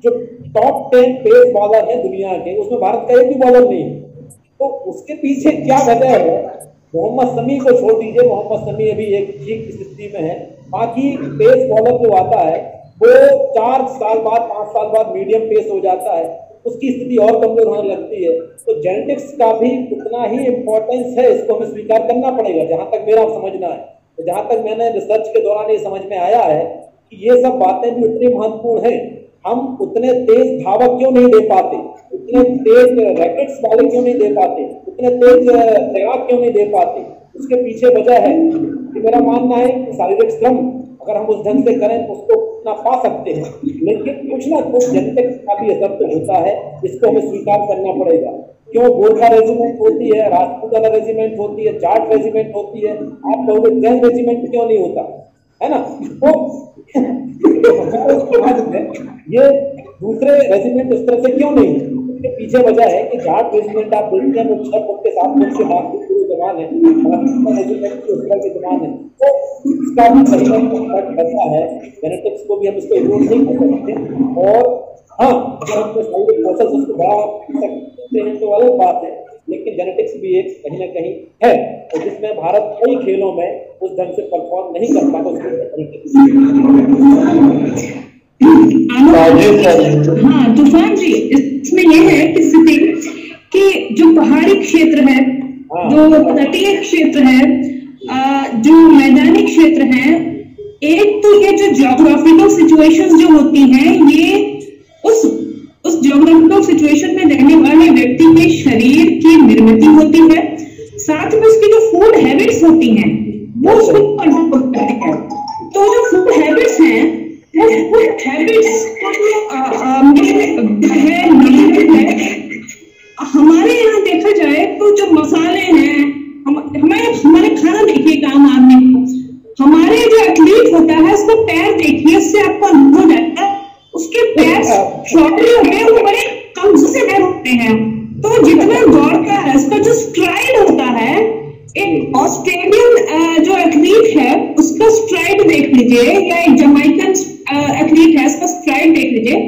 B: जो टॉप 10 पेस बॉलर है दुनिया के, उसमें भारत का एक भी बॉलर नहीं है। तो उसके पीछे क्या वजह है? मोहम्मद शमी को छोड़ दीजिए, मोहम्मद शमी अभी एक ठीक स्थिति में है। बाकी पेस बॉलर जो आता है वो 4 साल बाद 5 साल बाद मीडियम पेस हो जाता है, उसकी स्थिति और कमजोर होने लगती है। तो जेनेटिक्स का भी उतना ही इंपॉर्टेंस है, इसको हमें स्वीकार करना पड़ेगा जहां तक मेरा समझना है। तो जहां तक मैंने रिसर्च के दौरान ये समझ में आया है कि ये सब बातें भी उतनी महत्वपूर्ण है। हम उतने तेज धावक क्यों नहीं दे पाते, उतने तेज रैकेट्स वाले क्यों नहीं दे पाते, उतने तेज तैराक क्यों नहीं दे पाते? उसके पीछे वजह है कि मेरा मानना है कि शारीरिक श्रम अगर हम उस ढंग से करें तो उसको उतना पा सकते हैं, लेकिन कुछ ना कुछ जेनेटिक्स का भी असर तो होता है, इसको हमें स्वीकार करना पड़ेगा। क्यों गोरखा रेजिमेंट होती है, राजपूताना रेजिमेंट होती है, जाट रेजिमेंट होती है, आप लोगों में जैन रेजिमेंट क्यों नहीं होता है ना? तो ये दूसरे रेजिमेंट उस तरह से क्यों नहीं है? इसके पीछे वजह है कि जाट रेजिमेंट आप देखते हैं वो 6 फुट के 7 फुट के बाद जवान है, रेजिमेंट की उस तरह की जवान है। तो इसका भी सही करता है, जेनेटिक्स को भी हम इसको इग्नोर नहीं कर सकते। और हाँ, अगर हम शारीरिक कौशल उसको बढ़ा सकते हैं तो अलग बात है, लेकिन जेनेटिक्स भी एक कहीं ना कहीं है, और जिसमें भारत कई खेलों में उस ढंग से परफॉर्म नहीं कर पाता
C: हाँ तूफान जी, इसमें यह है कि स्थिति कि जो पहाड़ी क्षेत्र है, जो तटीय क्षेत्र है, जो मैदानी क्षेत्र है, एक तो ये जो ज्योग्राफिकल सिचुएशंस जो होती हैं, ये उस ज्योग्राफिकल सिचुएशन में रहने वाले व्यक्ति के शरीर की निर्मित होती है, साथ में उसकी जो फूड हैबिट्स होती हैं वो उसको कंट्रोल करती है। तो जो फूड हैबिट्स हैं, वो हैबिट्स हमारे यहाँ देखा जाए तो जो मसाले हैं, हमारे खाना देखिए काम आदमी, हमारे जो एथलीट होता है उसको पैर देखिए, उससे आपको अनुभव हो जाता है उसके पैर छोटे होते हैं, वो बड़े कमजोर से पैर होते हैं। तो जितना दौड़ता है उसका जो स्ट्राइड होता है, एक ऑस्ट्रेलियन जो एथलीट है उसका स्ट्राइड देख लीजिए, या एक जमाइकन एथलीट है उसका स्ट्राइड देख लीजिए,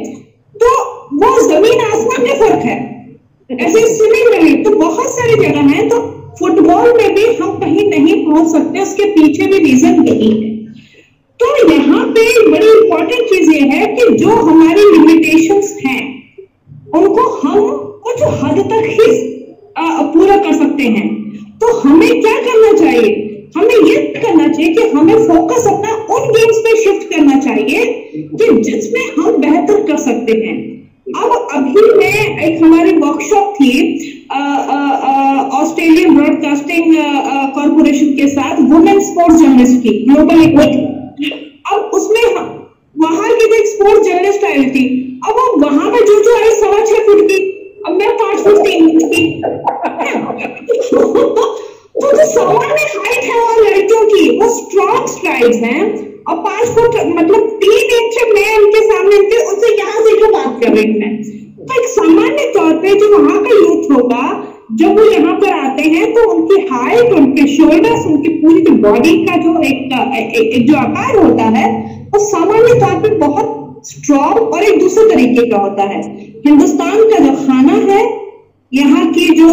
C: तो वो जमीन आसमान में फर्क है। ऐसे स्विमिंग में भी तो बहुत सारी जगह है, तो फुटबॉल में भी हम कहीं नहीं पहुंच सकते, उसके पीछे भी रीजन यही है। तो यहाँ पे बड़ी इंपॉर्टेंट चीज ये है कि जो हमारी लिमिटेशंस हैं उनको हम कुछ हद तक ही पूरा कर सकते हैं। तो हमें क्या करना चाहिए? हमें ये करना चाहिए कि हमें फोकस अपना उन गेम्स पे शिफ्ट करना चाहिए कि जिसमें हम बेहतर कर सकते हैं। अब अभी में एक हमारी वर्कशॉप थी ऑस्ट्रेलियन ब्रॉडकास्टिंग कॉर्पोरेशन के साथ वुमेन स्पोर्ट्स जर्नलिस्ट की, ग्लोबल इक्विटी। अब उसमें वहां की जो एक स्पोर्ट्स जर्नलिस्ट आई थी, अब वो वहां पे जो आई 6.25 फुट की, अब मैं 5 फुट 3 इंच की। तो जो सामान्य हाइट है वो लड़कियों की, वो स्ट्रॉन्ग स्ट्राइड्स हैं, और 5 फुट मतलब 3 इंच मैं उनके सामने उनसे यहाँ से जो बात कर रही हूँ मैं, तो एक सामान्य तौर पे जो वहां का यूथ होगा, जब वो यहाँ पर आते हैं तो उनकी हाइट, उनके शोल्डर्स, उनकी पूरी जो बॉडी का जो एक जो आकार होता है वो सामान्य तौर पे बहुत स्ट्रॉन्ग और एक दूसरे तरीके का होता है। हिंदुस्तान का जो खाना है, यहाँ की जो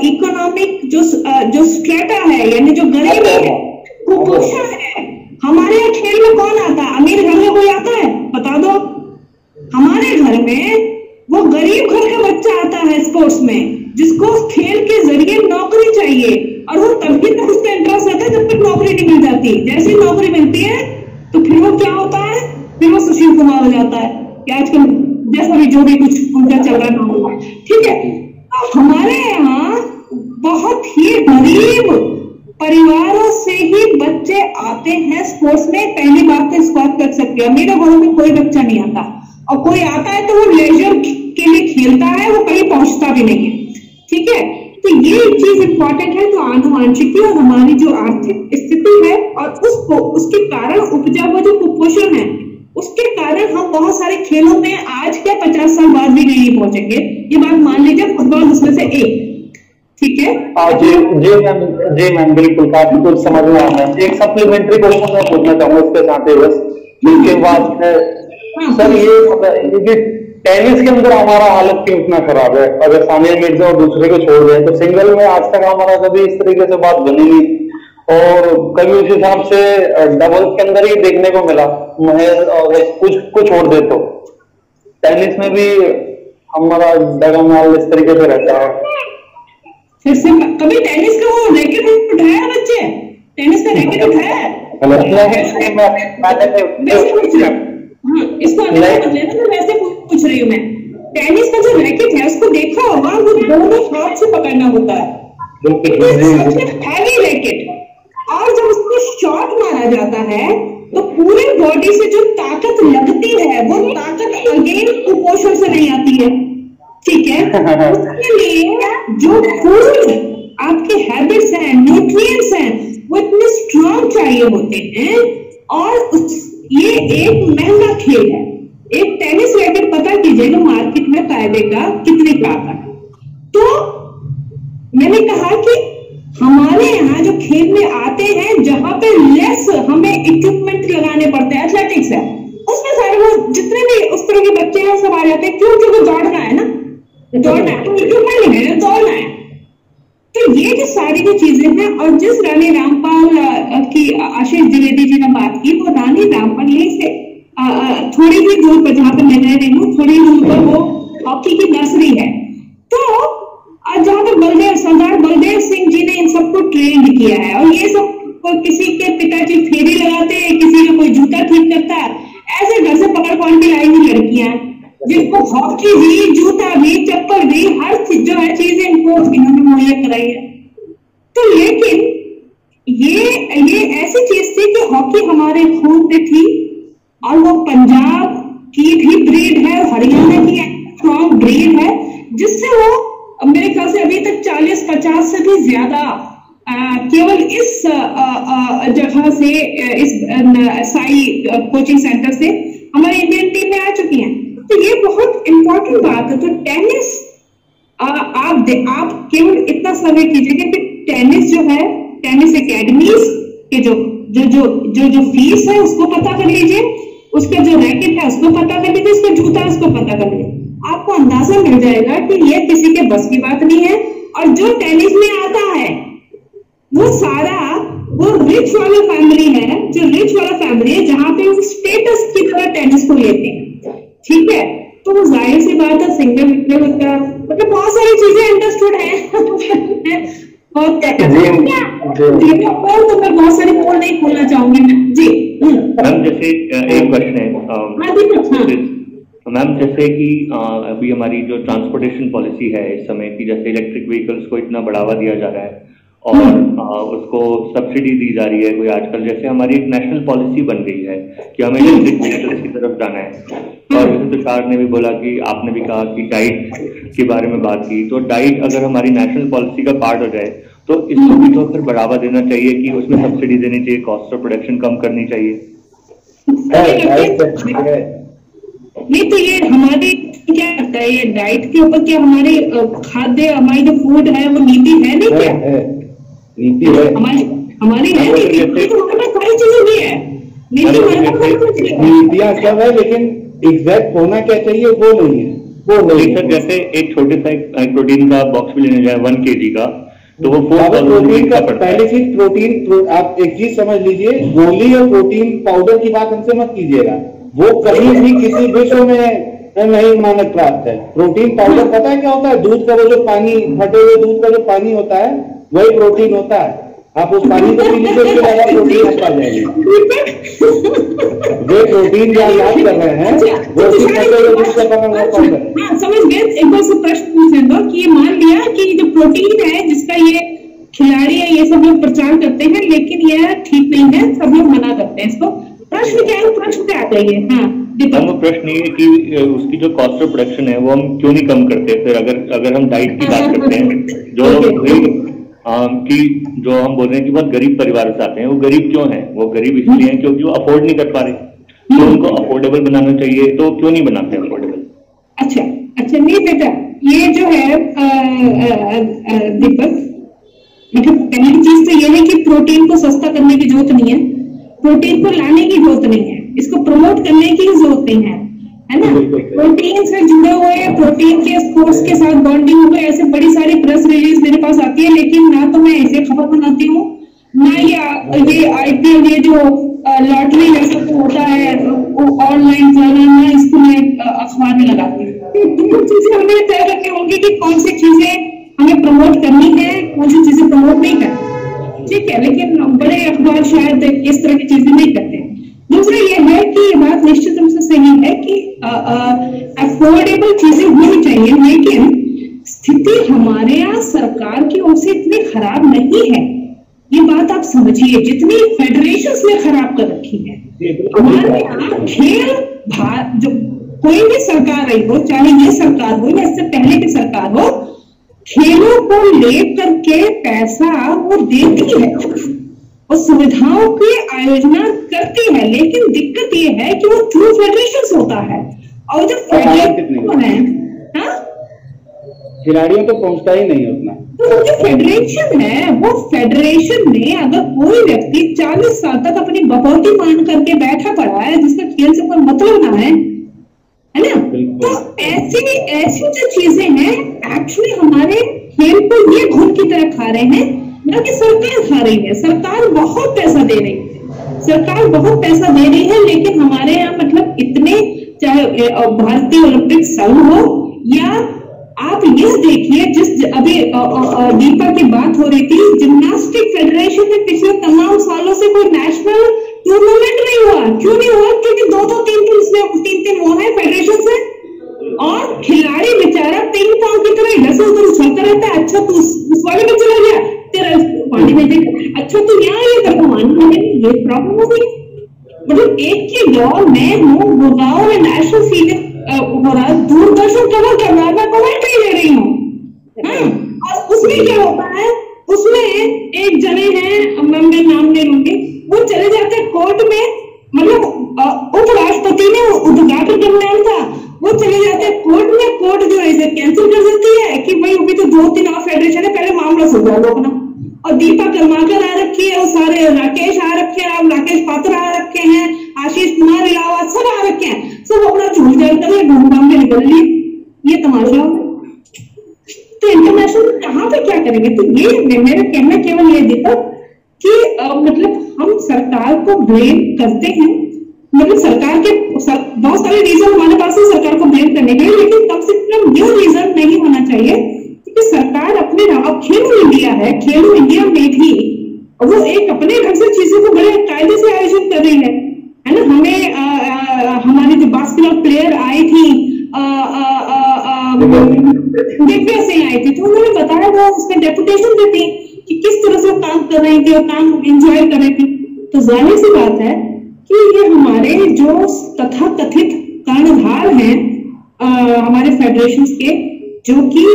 C: इकोनॉमिक जो स्ट्रेटा है, यानी जो गरीब है, कुपोषण है। हमारे यहाँ खेल में कौन आता है? अमीर घर में कोई आता है? बता दो। हमारे घर में वो गरीब घर का बच्चा आता है स्पोर्ट्स में, जिसको खेल के जरिए नौकरी चाहिए, और वो तभी तक उसका इंटरेस्ट रहता है जब तक नौकरी नहीं मिल जाती। जैसे नौकरी मिलती है तो फिर वो क्या होता है, फिर वो सुशील कुमार हो जाता है, कि आजकल जैसा भी जो भी कुछ उनका चल रहा है, ठीक है। तो हमारे यहाँ बहुत ही गरीब परिवारों से ही बच्चे आते हैं स्पोर्ट्स में। पहली बात तो इस बात कर सकते हैं, मेरे घरों में कोई बच्चा नहीं आता, और कोई आता है तो वो लेजर के लिए खेलता है, वो कहीं पहुंचता भी नहीं है, ठीक है। तो ये चीज इंपॉर्टेंट है। तो आनुवांशिकी और हमारी जो आर्थिक स्थिति है और उसके कारण उपजा हुआ जो कुपोषण है, उसके कारण हम बहुत सारे खेलों में आज क्या 50 साल बाद भी नहीं पहुंचेंगे। ये बात मान लीजिए, फुटबॉल उसमें से एक, ठीक है।
E: जी मैम बिल्कुल, काफी कुछ समझ में आ रहा है। एक सप्लीमेंट्री क्वेश्चन मैं पूछना चाहूंगा इसके साथ ही बस, इसके बाद सर ये टेनिस के अंदर हमारा हालत क्यों इतना खराब है? अगर सानिया मिर्जा और दूसरे को छोड़ दें तो सिंगल में आज तक हमारा कभी इस तरीके से बात बनी नहीं, और कभी उस हिसाब से डबल के अंदर ही देखने को मिला। अगर कुछ छोड़ दे तो टेनिस में भी हमारा डगमगाल इस तरीके से रहता है।
C: फिर से कभी टेनिस का वो रैकेट उठाया बच्चे? टेनिस का रैकेट उठाया है? इसको अंदर मत लेना, मैं वैसे पूछ रही हूँ। मैं टेनिस का जो रैकेट है उसको देखा होगा, वो दोनों हाथ से पकड़ना होता है, हैवी रैकेट, और जब उसको शॉट मारा जाता है तो पूरे बॉडी से जो ताकत लगती है वो ताकत अगेन कुपोषण से नहीं आती है, ठीक है। उसके लिए जो फूड आपके हैबिट्स हैं, न्यूट्रिएंट्स हैं, वो इतने स्ट्रॉन्ग चाहिए होते हैं। और ये एक महंगा खेल है। एक टेनिस रैकेट पता कीजिएगा मार्केट में कायदे का कितने का आता है। तो मैंने कहा कि हमारे यहाँ जो खेल में आते हैं, जहां पे लेस हमें इक्विपमेंट लगाने पड़ते हैं, एथलेटिक्स है, उसमें सारे वो जितने भी उस तरह के बच्चे हैं सब आ जाते हैं। क्यों? क्योंकि दौड़ना है ना, दौड़ना है, तो इक्विपमेंट नहीं है, दौड़ना है। तो ये जो सारी जो चीजें हैं, और जिस रानी रामपाल की आशीष द्विवेदी जी ने बात की, वो रानी रामपाल यही से थोड़ी ही दूर पर, जहां पर मैं रह रही हूँ, थोड़ी दूर पर वो हॉकी की नर्सरी है। तो जहां पर सरदार बलदेव सिंह जी ने इन सबको ट्रेंड किया है, और ये सब किसी के पिताजी फेरी लगाते हैं, किसी का कोई जूता ठीक करता है, ऐसे घर से पकड़ पकड़ के लाई हुई लड़कियां जिनको हॉकी भी, जूता भी, चप्पल भी, हर चीज जो है चीजें इनको इन्होंने मुहैया कराई है। तो लेकिन ये ऐसी चीज थी कि हॉकी हमारे खून में थी, और वो पंजाब की भी ब्रीड है, हरियाणा की स्ट्रॉन्ग ब्रीड है, जिससे वो मेरे ख्याल से अभी तक 40-50 से भी ज्यादा केवल इस जगह से, इस साई कोचिंग सेंटर से हमारे इंडियन टीम में आ चुकी हैं। तो ये बहुत इंपॉर्टेंट बात है। तो टेनिस आप केवल इतना सर्वे कीजिएगा कि टेनिस जो है, टेनिस एकेडमीज के जो फीस है उसको पता कर लीजिए, उसका जो रैकेट है उसको पता कर लीजिए, उसका जूता है उसको पता कर लीजिए। आपको अंदाजा मिल जाएगा कि ये किसी के बस की बात नहीं है। और जो टेनिस में आता है वो सारा वो रिच वाला फैमिली है, जो रिच वाला फैमिली है, जहां पे वो स्टेटस की तरह टेनिस को लेते हैं, ठीक है। तो वो जाहिर सी बात है सिंगल होता, मतलब बहुत सारी चीजें अंडरस्टूड है। बहुत क्या तो मैं बहुत सारी पोल नहीं खोलना चाहूंगी मैं जी।
F: मैम जैसे एक क्वेश्चन है मैम, जैसे कि अभी हमारी जो ट्रांसपोर्टेशन पॉलिसी है इस समय की, जैसे इलेक्ट्रिक व्हीकल्स को इतना बढ़ावा दिया जा रहा है और उसको सब्सिडी दी जा रही है, कोई आजकल जैसे हमारी एक नेशनल पॉलिसी बन गई है कि हमें इलेक्ट्रिक व्हीकल्स की तरफ जाना है। और जैसे तुषार ने भी बोला कि आपने भी कहा कि डाइट के बारे में बात की, तो डाइट अगर हमारी नेशनल पॉलिसी का पार्ट हो जाए तो इसको भी तो फिर बढ़ावा देना चाहिए कि उसमें सब्सिडी देनी चाहिए, कॉस्ट ऑफ प्रोडक्शन कम करनी चाहिए।
C: नहीं तो ये हमारे क्या लगता है, ये डाइट के ऊपर क्या हमारे खाद्य, हमारी जो फूड है वो नीति है नहीं क्या?
B: नीति है
C: हमारी है नीति, तो हमारे पास सारी चीजें भी है,
D: नीतियाँ सब है, लेकिन एग्जैक्ट होना क्या चाहिए वो नहीं है।
F: वो नहीं सर, जैसे एक छोटे सा एक प्रोटीन का बॉक्स भी लेने जाए 1 kg का, तो वो
D: प्रोटीन का पहले चीज प्रोटीन, आप एक चीज समझ लीजिए, गोली और प्रोटीन पाउडर की बात हमसे मत कीजिएगा, वो कहीं भी किसी विश्व में नहीं मान्यता प्राप्त है। प्रोटीन पाउडर पता है क्या होता है? दूध का वो जो पानी, फटे हुए दूध का जो पानी होता है वही प्रोटीन होता है। आप उस पानी को पी लीजिए, उसके अलावा प्रोटीन आप पा जाएंगे। जो प्रोटीन जो याद कर रहे हैं वो
C: समझ गए। एक बार से प्रश्न पूछ दो कि ये मान लिया कि जो प्रोटीन है जिसका ये खिलाड़ी है, ये सब लोग प्रचार करते हैं, लेकिन यह ठीक नहीं है, सब लोग मना करते हैं इसको। प्रश्न क्या है? प्रश्न पे आ जाइए। हाँ,
F: हम प्रश्न ये है कि उसकी जो कॉस्ट ऑफ प्रोडक्शन है वो हम क्यों नहीं कम करते? फिर अगर हम डाइट की बात करते हैं, कि जो हम बोल रहे हैं कि बहुत गरीब परिवार से आते हैं, वो गरीब क्यों हैं? वो गरीब इसलिए हैं क्योंकि वो अफोर्ड नहीं कर पा रहे, तो उनको अफोर्डेबल बनाना चाहिए, तो क्यों नहीं बनाते अफोर्डेबल?
C: अच्छा नहीं बेटा, ये जो है दीपक, मतलब पहली चीज तो ये है कि प्रोटीन को सस्ता करने की जरूरत नहीं है, प्रोटीन को लाने की जरूरत नहीं है, इसको प्रमोट करने की जरूरत नहीं है ना। प्रोटीन से जुड़े हुए, प्रोटीन के स्पोर्ट्स के साथ बॉन्डिंग हुए, ऐसे बड़ी सारी प्रेस रिलीज मेरे पास आती है, लेकिन ना तो मैं ऐसे खबर बनाती हूँ, ना ये IPL, ये जो लॉटरी जैसा तो होता है ऑनलाइन जाना, ना इसको मैं अखबार में लगाती हूँ। चीजें हमें तय करनी होंगी कि कौन सी चीजें हमें प्रमोट करनी है, कौन सी चीजें प्रमोट नहीं करनी, ठीक है, लेकिन बड़े अखबार शायद इस तरह की चीजें नहीं करते। दूसरा ये है कि ये बात निश्चित रूप से सही है कि अफोर्डेबल चीजें होनी चाहिए, लेकिन स्थिति हमारे यहाँ सरकार की ओर से इतनी खराब नहीं है, ये बात आप समझिए, जितनी फेडरेशंस ने खराब कर रखी है। हमारे यहाँ खेल जो कोई भी सरकार रही हो, चाहे ये सरकार हो या इससे पहले की सरकार हो, खेलों को लेकर के पैसा वो देती है और सुविधाओं की आयोजना करती है, लेकिन दिक्कत ये है कि वो थ्रू फेडरेशन होता है, और जो फेडरेशन है
D: खिलाड़ियों को पहुंचता ही नहीं उतना।
C: तो जो फेडरेशन है, वो फेडरेशन में अगर कोई व्यक्ति 40 साल तक अपनी बकौती मान करके बैठा पड़ा है, जिसका खेल से कोई मतलब ना है ना, तो ऐसी जो चीजें हैं एक्चुअली हमारे खेल को ये घुन की तरह खा रहे हैं, ना कि सरकार खा रही है। सरकार बहुत पैसा दे रही है, सरकार बहुत पैसा दे रही है, लेकिन हमारे यहाँ मतलब इतने, चाहे भारतीय ओलंपिक संघ हो या आप यह देखिए, जिस अभी दीपा की बात हो रही थी, जिम्नास्टिक फेडरेशन में पिछले तमाम सालों से कोई नेशनल टूर्नामेंट नहीं हुआ। क्यों नहीं हुआ? क्योंकि 2-3 वो है फेडरेशन से, और खिलाड़ी बेचारा पिंग पॉन्ग की तरह इधर से उधर उछलता रहता है। अच्छा तू उस वाले में चला गया, तेरा पानी में देख, अच्छा तू यहाँ ये कर, ये प्रॉब्लम हो गई। मतलब एक की दौड़ मैं हूँ, गुड़गांव में नेशनल सीरीज हो रहा है, दूरदर्शन कवर कर रहा है, मैं कमेंट्री ले रही हूँ, और उसमें क्या होता है, उसमें एक जने हैं, मैं नाम नहीं लूंगी, वो चले जाते हैं कोर्ट में, मतलब उपराष्ट्रपति ने उद्घाटन करना था, वो चले जाते हैं कोर्ट में, कोर्ट जो है इसे कैंसिल कर देती है कि भाई अभी तो 2-3 और फेडरेशन है, पहले मामला सुलझा लो अपना। और दीपा कर्माकर आ रखी है, वो सारे राकेश आ रखे हैं, राकेश पात्र आ रखे हैं, आशीष कुमार इलावा सब आ रखे हैं, सब अपना झूल जाल कर धूमधाम में निकल ली, ये तमाशा। तो इंटरनेशनल कहाँ पे क्या करेंगे? तो ये मेरा कहना केवल ये दीपक कि मतलब हम सरकार को ब्लेम करते हैं, मतलब सरकार के बहुत सारे रीजन हमारे पास है सरकार को ब्लेम करने के लिए, लेकिन कम से कम ये रीजन नहीं होना चाहिए कि सरकार अपने, अब खेलो इंडिया है, खेलो इंडिया में भी वो एक अपने ढंग से चीजों को बड़े कायदे से आयोजन कर रही है ना। हमें हमारी जो बास्केटबॉल प्लेयर आई थी, दिव्या सिंह आई थी, तो उन्होंने बताया वो उसमें डेपुटेशन भी थी कि किस तरह से वो काम कर रही थी और काम एंजॉय कर रही थी। तो जाहिर सी बात है कि ये हमारे जो तथाकथित कर्णधार हैं हमारे फेडरेशन के, जो कि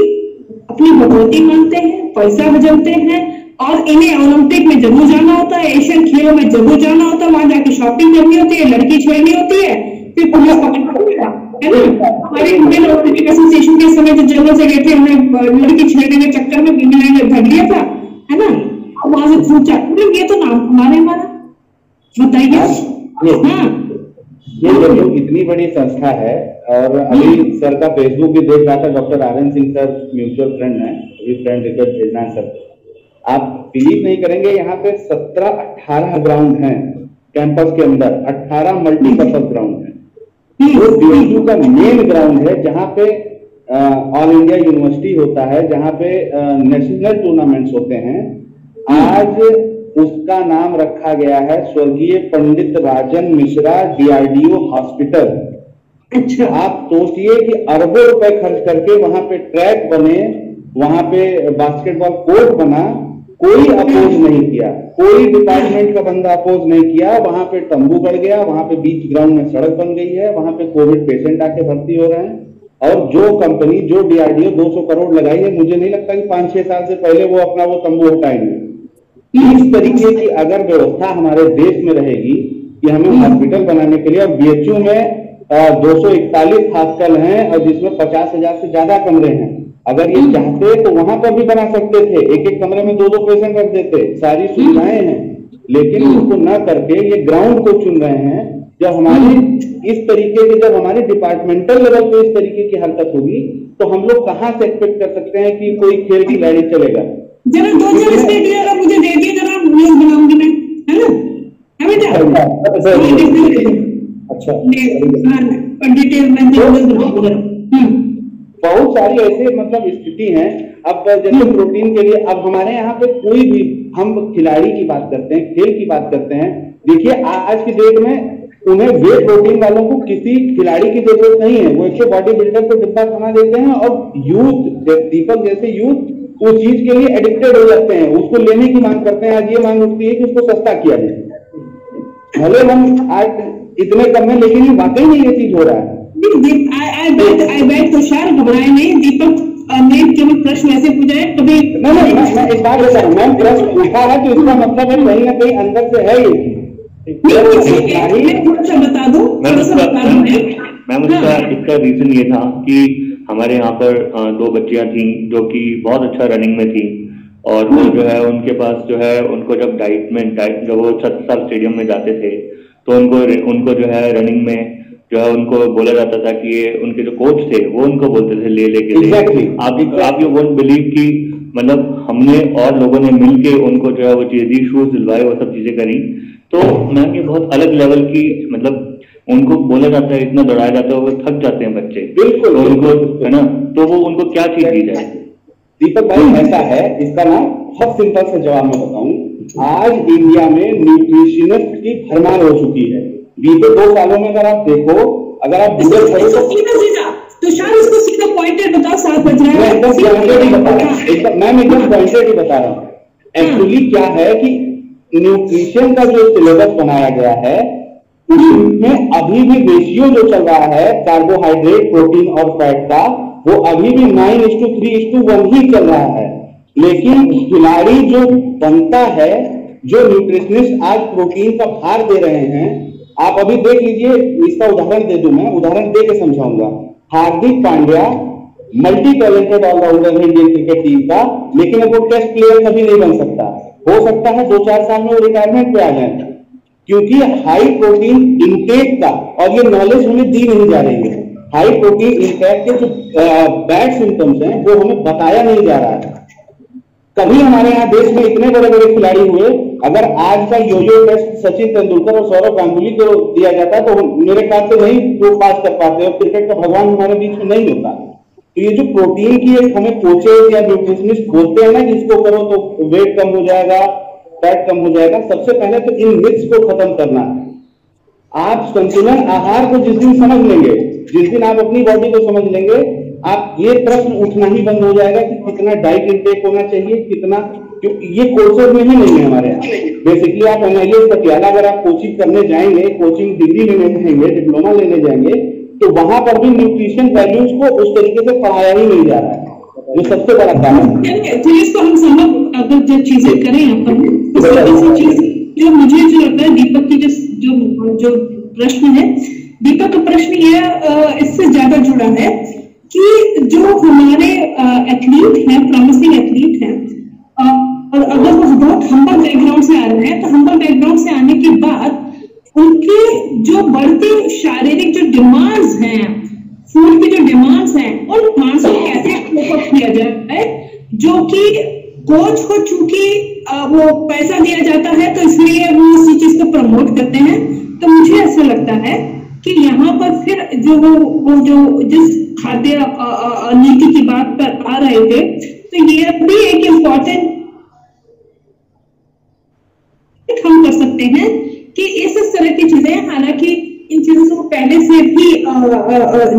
C: अपनी भगवती मानते हैं, पैसा बजलते हैं, और इन्हें ओलंपिक में जरूर जाना होता है, एशियन खेलों में जरूर जाना होता है, वहां जाके शॉपिंग करनी होती है, लड़की छेड़नी होती है, फिर पुलिस पकड़ेगा, है ना। हमारे इंडियन ऑर्थोपेडिक एसोसिएशन के समय जो जंगल से गए थे, हमने लड़की छेड़ने के चक्कर में धर लिया था, है ना। और वहां से पूछा, ये तो नाम हमारा बताइए। हाँ,
D: ये जो इतनी बड़ी संस्था है, और अभी सर का फेसबुक भी देख रहा था, doctor Aryan Singh sir mutual friend है, अभी फ्रेंड रिक्वेस्ट भेजना है सर। आप बिलीव नहीं करेंगे, यहाँ पे 17-18 ग्राउंड हैं कैंपस के अंदर, 18 मल्टीपर्पज ग्राउंड है। वो बीएचयू का मेन ग्राउंड है, जहाँ पे ऑल इंडिया यूनिवर्सिटी होता है, जहाँ पे नेशनल टूर्नामेंट्स होते हैं। आज उसका नाम रखा गया है स्वर्गीय पंडित राजन मिश्रा डीआरडीओ हॉस्पिटल। अच्छा, आप सोचिए कि अरबों रुपए खर्च करके वहां पे ट्रैक बने, वहां पे बास्केटबॉल कोर्ट बना, कोई अपोज नहीं किया, कोई डिपार्टमेंट का बंदा अपोज नहीं किया। वहां पे तंबू गड़ गया, वहां पे बीच ग्राउंड में सड़क बन गई है, वहां पे कोविड पेशेंट आके भर्ती हो रहे हैं। और जो कंपनी, जो डीआरडीओ 200 करोड़ लगाई है, मुझे नहीं लगता कि 5-6 साल से पहले वो अपना वो तंबू हटाएंगे। इस तरीके की अगर व्यवस्था हमारे देश में रहेगी कि हमें हॉस्पिटल बनाने के लिए, और बीएचयू में 241 हॉस्टल हैं और जिसमें 50,000 से ज्यादा कमरे हैं, अगर ये चाहते तो वहां पर भी बना सकते थे, एक एक कमरे में 2-2 पेशेंट रख देते, सारी सुविधाएं हैं। लेकिन उसको न करके ये ग्राउंड को चुन रहे हैं। जब हमारी इस तरीके के, जब हमारे डिपार्टमेंटल लेवल पे इस तरीके की हरकत होगी, तो हम लोग कहां से एक्सपेक्ट कर सकते हैं कि कोई खेल की लड़ी चलेगा।
C: जरा 2-4 स्टेडियम आप मुझे दे दिए, जरा न्यूज़ बनाऊंगी मैं, है ना।
D: अच्छा,
C: डिटेल में न्यूज़ बनाऊंगा।
D: बहुत सारी ऐसे मतलब स्थिति है। अब जैसे प्रोटीन के लिए, अब हमारे यहाँ पे कोई भी, हम खिलाड़ी की बात करते हैं, खेल की बात करते हैं। देखिए आज की डेट में उन्हें वे प्रोटीन वालों को किसी खिलाड़ी की जरूरत नहीं है, वो एक बॉडी बिल्डर को डिब्बा खाना देते हैं, और यूथ, दीपक जैसे यूथ उस चीज के लिए एडिक्टेड हो जाते हैं, उसको लेने की मांग करते हैं। आज ये मांग उठती है कि उसको सस्ता किया जाए, भले हम आज इतने कम में, लेकिन वाकई में ये चीज हो रहा है।
C: तुषार घबराए नहीं, दीपक ने केवल प्रश्न ऐसे पूछा है, कभी
D: मैं इस बात बता रहा हूँ, मैं प्रश्न पूछा है तो इसका मतलब है कहीं ना कहीं अंदर से है ये
C: बता दो।
F: मैम इसका रीजन ये था कि हमारे यहाँ पर 2 बच्चियां थी जो कि बहुत अच्छा रनिंग में थी, और वो जो है उनके पास जो है, उनको जब जब वो 6 साल स्टेडियम में जाते थे, तो उनको जो है रनिंग में जो है उनको बोला जाता था कि ये, उनके जो कोच थे वो उनको बोलते थे ले लेके आप यू वोंट बिलीव कि मतलब हमने और लोगों ने मिलके उनको जो है वो चीजें, शूज दिलवाए, वो सब चीजें करी। तो मैम ये बहुत अलग लेवल की, मतलब उनको बोला जाता है, इतना दौड़ाया जाता है, वो थक जाते हैं बच्चे, बिल्कुल तो उनको, है ना, तो वो उनको क्या चीज दी जाए।
D: दीपक भाई ऐसा है, इसका ना बहुत सिंपल से जवाब मैं बताऊं। आज इंडिया में न्यूट्रिशनिस्ट की भरमार हो चुकी है। बीते 2 सालों में अगर आप देखो, अगर आप गूगल करो
C: तुषार इसको सीधा पॉइंटेड बताओ, 7 बज रहा है।
D: मैं एकदम पॉइंटेड ही बता रहा हूँ, मैं एकदम पॉइंटेड ही बता रहा हूँ। एक्चुअली क्या है कि न्यूट्रिशन का जो सिलेबस बनाया गया है, उसमें अभी भी रेशियो जो चल रहा है कार्बोहाइड्रेट, प्रोटीन और फैट का, वो अभी भी 9:3:1 ही चल रहा है। लेकिन खिलाड़ी जो बनता है, जो न्यूट्रिशनिस्ट आज प्रोटीन का भार दे रहे हैं, आप अभी देख लीजिए, इसका उदाहरण दे दूं, मैं उदाहरण दे के समझाऊंगा। Hardik Pandya multi talented allrounder है इंडियन क्रिकेट टीम का, लेकिन अब वो टेस्ट प्लेयर कभी नहीं बन सकता। हो सकता है 2-4 साल में वो रिटायरमेंट पे आ जाए, क्योंकि हाई प्रोटीन इंटेक का, और ये नॉलेज हमें दी नहीं जा रही है, हाई प्रोटीन इंटेक के जो बैड सिम्टम्स हैं वो हमें बताया नहीं जा रहा है। कभी हमारे यहाँ देश में इतने बड़े बड़े खिलाड़ी हुए, अगर आज का यो-यो टेस्ट सचिन तेंदुलकर और सौरव गांगुली को दिया जाता तो मेरे ख्याल से नहीं वो पास कर पाते, और क्रिकेट का भगवान हमारे बीच में नहीं होता। तो ये जो प्रोटीन की एक हमें कोचेज या न्यूट्रिशनिस्ट बोलते हैं ना कि इसको करो तो वेट कम हो जाएगा, फैट कम हो जाएगा, सबसे पहले तो इन मिथ्स को खत्म करना है। आप संतुलन आहार को जिस दिन समझ लेंगे, जिस दिन आप अपनी बॉडी को समझ लेंगे, आप ये प्रश्न उठना ही बंद हो जाएगा कि कितना डाइट इंटेक होना चाहिए, कितना, क्योंकि ये कोर्सेज में ही नहीं है हमारे यहाँ। बेसिकली आप एमआईएस पटियाला अगर आप कोचिंग करने जाएंगे, कोचिंग डिग्री लेने जाएंगे, डिप्लोमा लेने जाएंगे, तो वहां पर भी न्यूट्रिशन वैल्यूज को उस तरीके से पढ़ाया ही नहीं जा रहा है, जो सबसे बड़ा कारण है।
C: तो इसको हम सब अगर जो चीजें करें अपन, चीज जो मुझे जो लगता है दीपक की जो प्रश्न है दीपक का प्रश्न ये इससे ज्यादा जुड़ा है कि जो हमारे एथलीट हैं, प्रॉमिसिंग एथलीट हैं, और अगर वो बहुत हम्बल बैकग्राउंड से आ रहे हैं, तो हम्बल बैकग्राउंड से आने के बाद उनके जो बढ़ती शारीरिक जो डिमांड्स हैं, फूड की जो डिमांड्स हैं, उन डिमांड्स को कैसे कोप अप किया जाए, जो कि कोच को चूंकि वो पैसा दिया जाता है तो इसलिए वो उसी चीज को प्रमोट करते हैं। तो मुझे ऐसा लगता है कि यहाँ पर फिर जो वो जो जिस खाद्य नीति की बात पर आ रहे थे, तो ये भी एक इम्पोर्टेंट हम कर सकते हैं कि इस तरह की चीजें, हालांकि इन चीजों से वो पहले से भी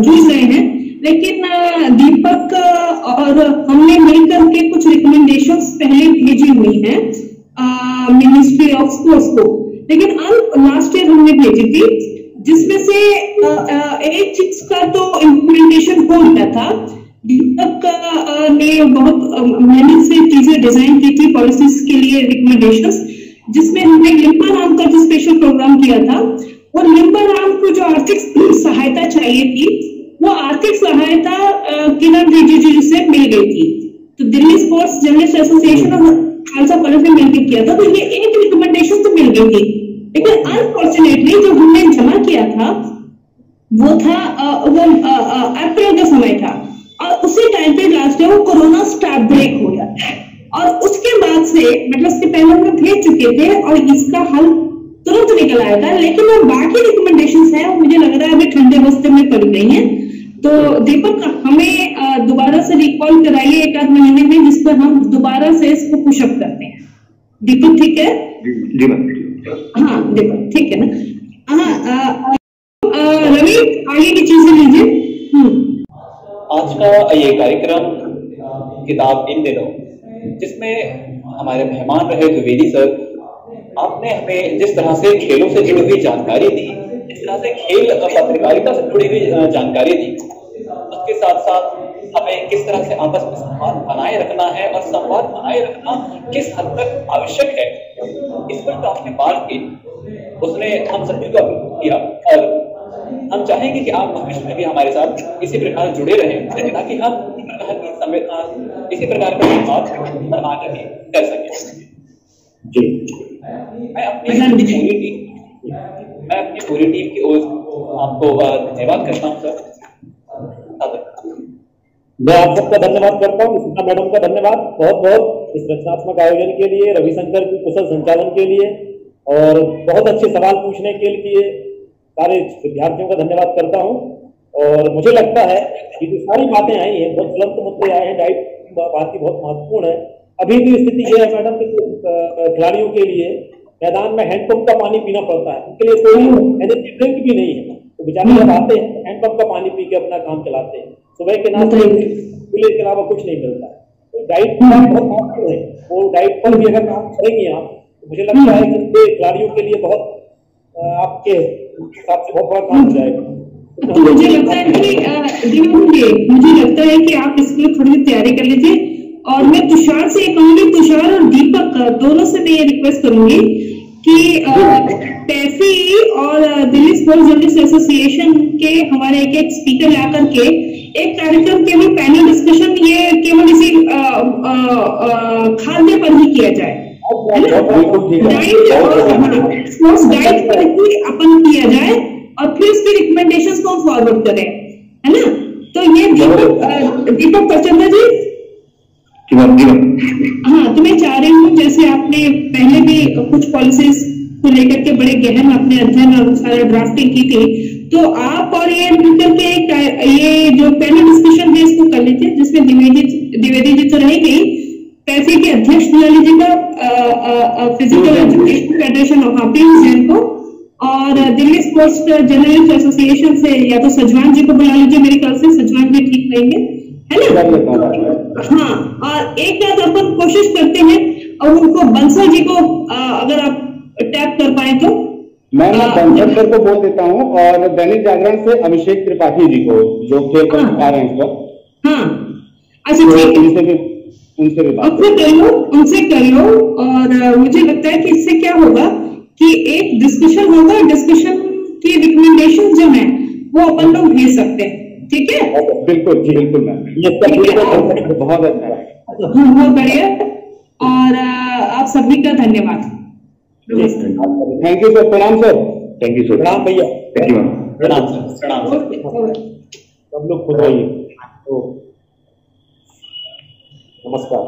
C: जूझ रहे हैं, लेकिन दीपक और हमने मिलकर के कुछ रिकमेंडेशंस पहले भेजी हुई हैं मिनिस्ट्री ऑफ स्पोर्ट्स को, लेकिन लास्ट ईयर हमने भेजी थी, जिसमें से एक चीज का तो इम्प्लीमेंटेशन हो गया था। दीपक ने बहुत मेहनत से चीजें डिजाइन की थी पॉलिसीज के लिए, रिकमेंडेशंस, जिसमें हमने लिम्बा राम का जो स्पेशल प्रोग्राम किया था, और लिम्बा राम को जो आर्थिक सहायता चाहिए थी, वो आर्थिक सहायता किरण रिजिजू से मिल गई थी। तो दिल्ली स्पोर्ट्स जर्नलिस्ट एसोसिएशन और खालसा कॉलेज में मिलकर किया था, तो ये एक रिकमेंडेशन तो मिल गई थी, लेकिन अनफॉर्चुनेटली जो हमने जमा किया था वो था वो अप्रैल का समय था, और उसी टाइम पे लास्ट ईयर वो कोरोना स्टाफ ब्रेक हो गया, और उसके बाद से मतलब उसके पहले हम भेज चुके थे और इसका हल तुरंत निकल आया था, लेकिन वो बाकी रिकमेंडेशंस हैं, मुझे लग रहा है अभी ठंडे बस्ते में पड़ गई हैं। तो दीपक हमें दोबारा से रिकॉल कराइए एक आध महीने में, जिस पर हम दोबारा से इसको पुशअप करते हैं। दीपक ठीक है?
F: जी मैम।
C: हाँ दीपक ठीक है ना? हाँ रवि आगे की चीजें लीजिए।
A: आज का ये कार्यक्रम किताब इन दिनों, जिसमें हमारे मेहमान रहे द्विवेदी सर, आपने हमें जिस तरह से खेलों से जुड़ी हुई जानकारी दी, जिस तरह से खेल पत्रकारिता से जुड़ी हुई जानकारी दी, उसके साथ साथ हमें किस तरह से आपस में संवाद बनाए रखना है और संवाद बनाए रखना किस हद तक आवश्यक है, इस पर तो आपने बात की, उसने हम सभी को किया, और हम चाहेंगे कि आप भविष्य में भी हमारे साथ इसी प्रकार जुड़े रहें, ताकि हम इसी प्रकार का संवाद बना कर सकें।
B: जी
A: मैं अपनी पूरी टीम की ओर आपको धन्यवाद करता हूँ सर।
B: मैं आप सबका धन्यवाद करता हूँ, सुषमा मैडम का धन्यवाद बहुत बहुत इस रचनात्मक आयोजन के लिए, रविशंकर की कुशल संचालन के लिए, और बहुत अच्छे सवाल पूछने के लिए सारे विद्यार्थियों का धन्यवाद करता हूँ। और मुझे लगता है कि जो सारी बातें आई हैं, बहुत ज्वलंत मुद्दे आए हैं, डाइट बात की बहुत महत्वपूर्ण है। अभी भी स्थिति यह है मैडम कि खिलाड़ियों के लिए मैदान में हैंडपंप का पानी पीना पड़ता है, उनके लिए कोई एनर्जी ड्रिंक भी नहीं है, तो बेचारे जब आते हैं हैंडपंप का पानी पी के अपना काम चलाते हैं, सुबह के नाश्ते के अलावा कुछ नहीं मिलता है। तो डाइट बहुत महत्वपूर्ण है, वो डाइट पर भी अगर काम करेंगे आप, तो मुझे लगता है कि खिलाड़ियों के लिए बहुत आपके हिसाब से बहुत बड़ा काम हो जाएगा।
C: तो मुझे लगता है कि मुझे लगता है कि आप इसके लिए थोड़ी तैयारी कर लीजिए, और मैं तुषार से कहूंगी, तुषार और दीपक दोनों से मैं ये रिक्वेस्ट करूंगी कि टैफी और दिल्ली स्पोर्ट्स जर्नलिस्ट एसोसिएशन के हमारे एक स्पीकर आकर के एक कार्यक्रम केवल पैनल डिस्कशन, ये केवल इसी खाद्य पर ही किया जाए, स्पोर्ट्स डाइट पर ही अपन किया जाए, और फिर उसकी रिकमेंडेशंस को फॉरवर्ड करें, है ना? तो ये दीपक प्रचंडा जी, हाँ, तो मैं चाह रही हूँ जैसे आपने पहले भी कुछ पॉलिसीज को लेकर के बड़े गहन अपने अध्ययन और सारा ड्राफ्टिंग की थी, तो आप और ये मिलकर के ये जो पैनल डिस्कशन है इसको कर लीजिए, जिसमें द्विवेदी जी तो रहेगी, पैसे के अध्यक्ष बुला लीजिएगा फिजिकल एजुकेशन फेडरेशन ऑफ हाफिज जैन को, और दिल्ली स्पोर्ट्स जर्नलिस्ट एसोसिएशन से या तो सजवान जी को बुला लीजिए, मेरे ख्याल से सजवान जी ठीक रहेंगे, है ना? हाँ, और एक बात अपन कोशिश करते हैं, और उनको बंसल जी को अगर आप टैप कर पाए तो
D: मैं बंसल सर को बोल देता हूँ, और दैनिक जागरण से अभिषेक त्रिपाठी जी को, जो खेल पत्रकार हैं इस वक्त।
C: हाँ अच्छा ठीक है,
D: उनसे भी बात
C: उनसे कर लो, और मुझे लगता है कि इससे क्या होगा कि एक डिस्कशन होगा, डिस्कशन की रिकमेंडेशन जो है वो अपन लोग भेज सकते हैं। ठीक है,
D: बिल्कुल जी, बिल्कुल मैम, बहुत अच्छा,
C: बहुत बढ़िया। और आप सभी का धन्यवाद।
D: थैंक यू सर, प्रणाम सर,
F: थैंक यू सर,
B: प्रणाम भैया,
F: थैंक यू मैम,
A: प्रणाम सर, प्रणाम सर।
B: सब लोग खुद रहिए। नमस्कार।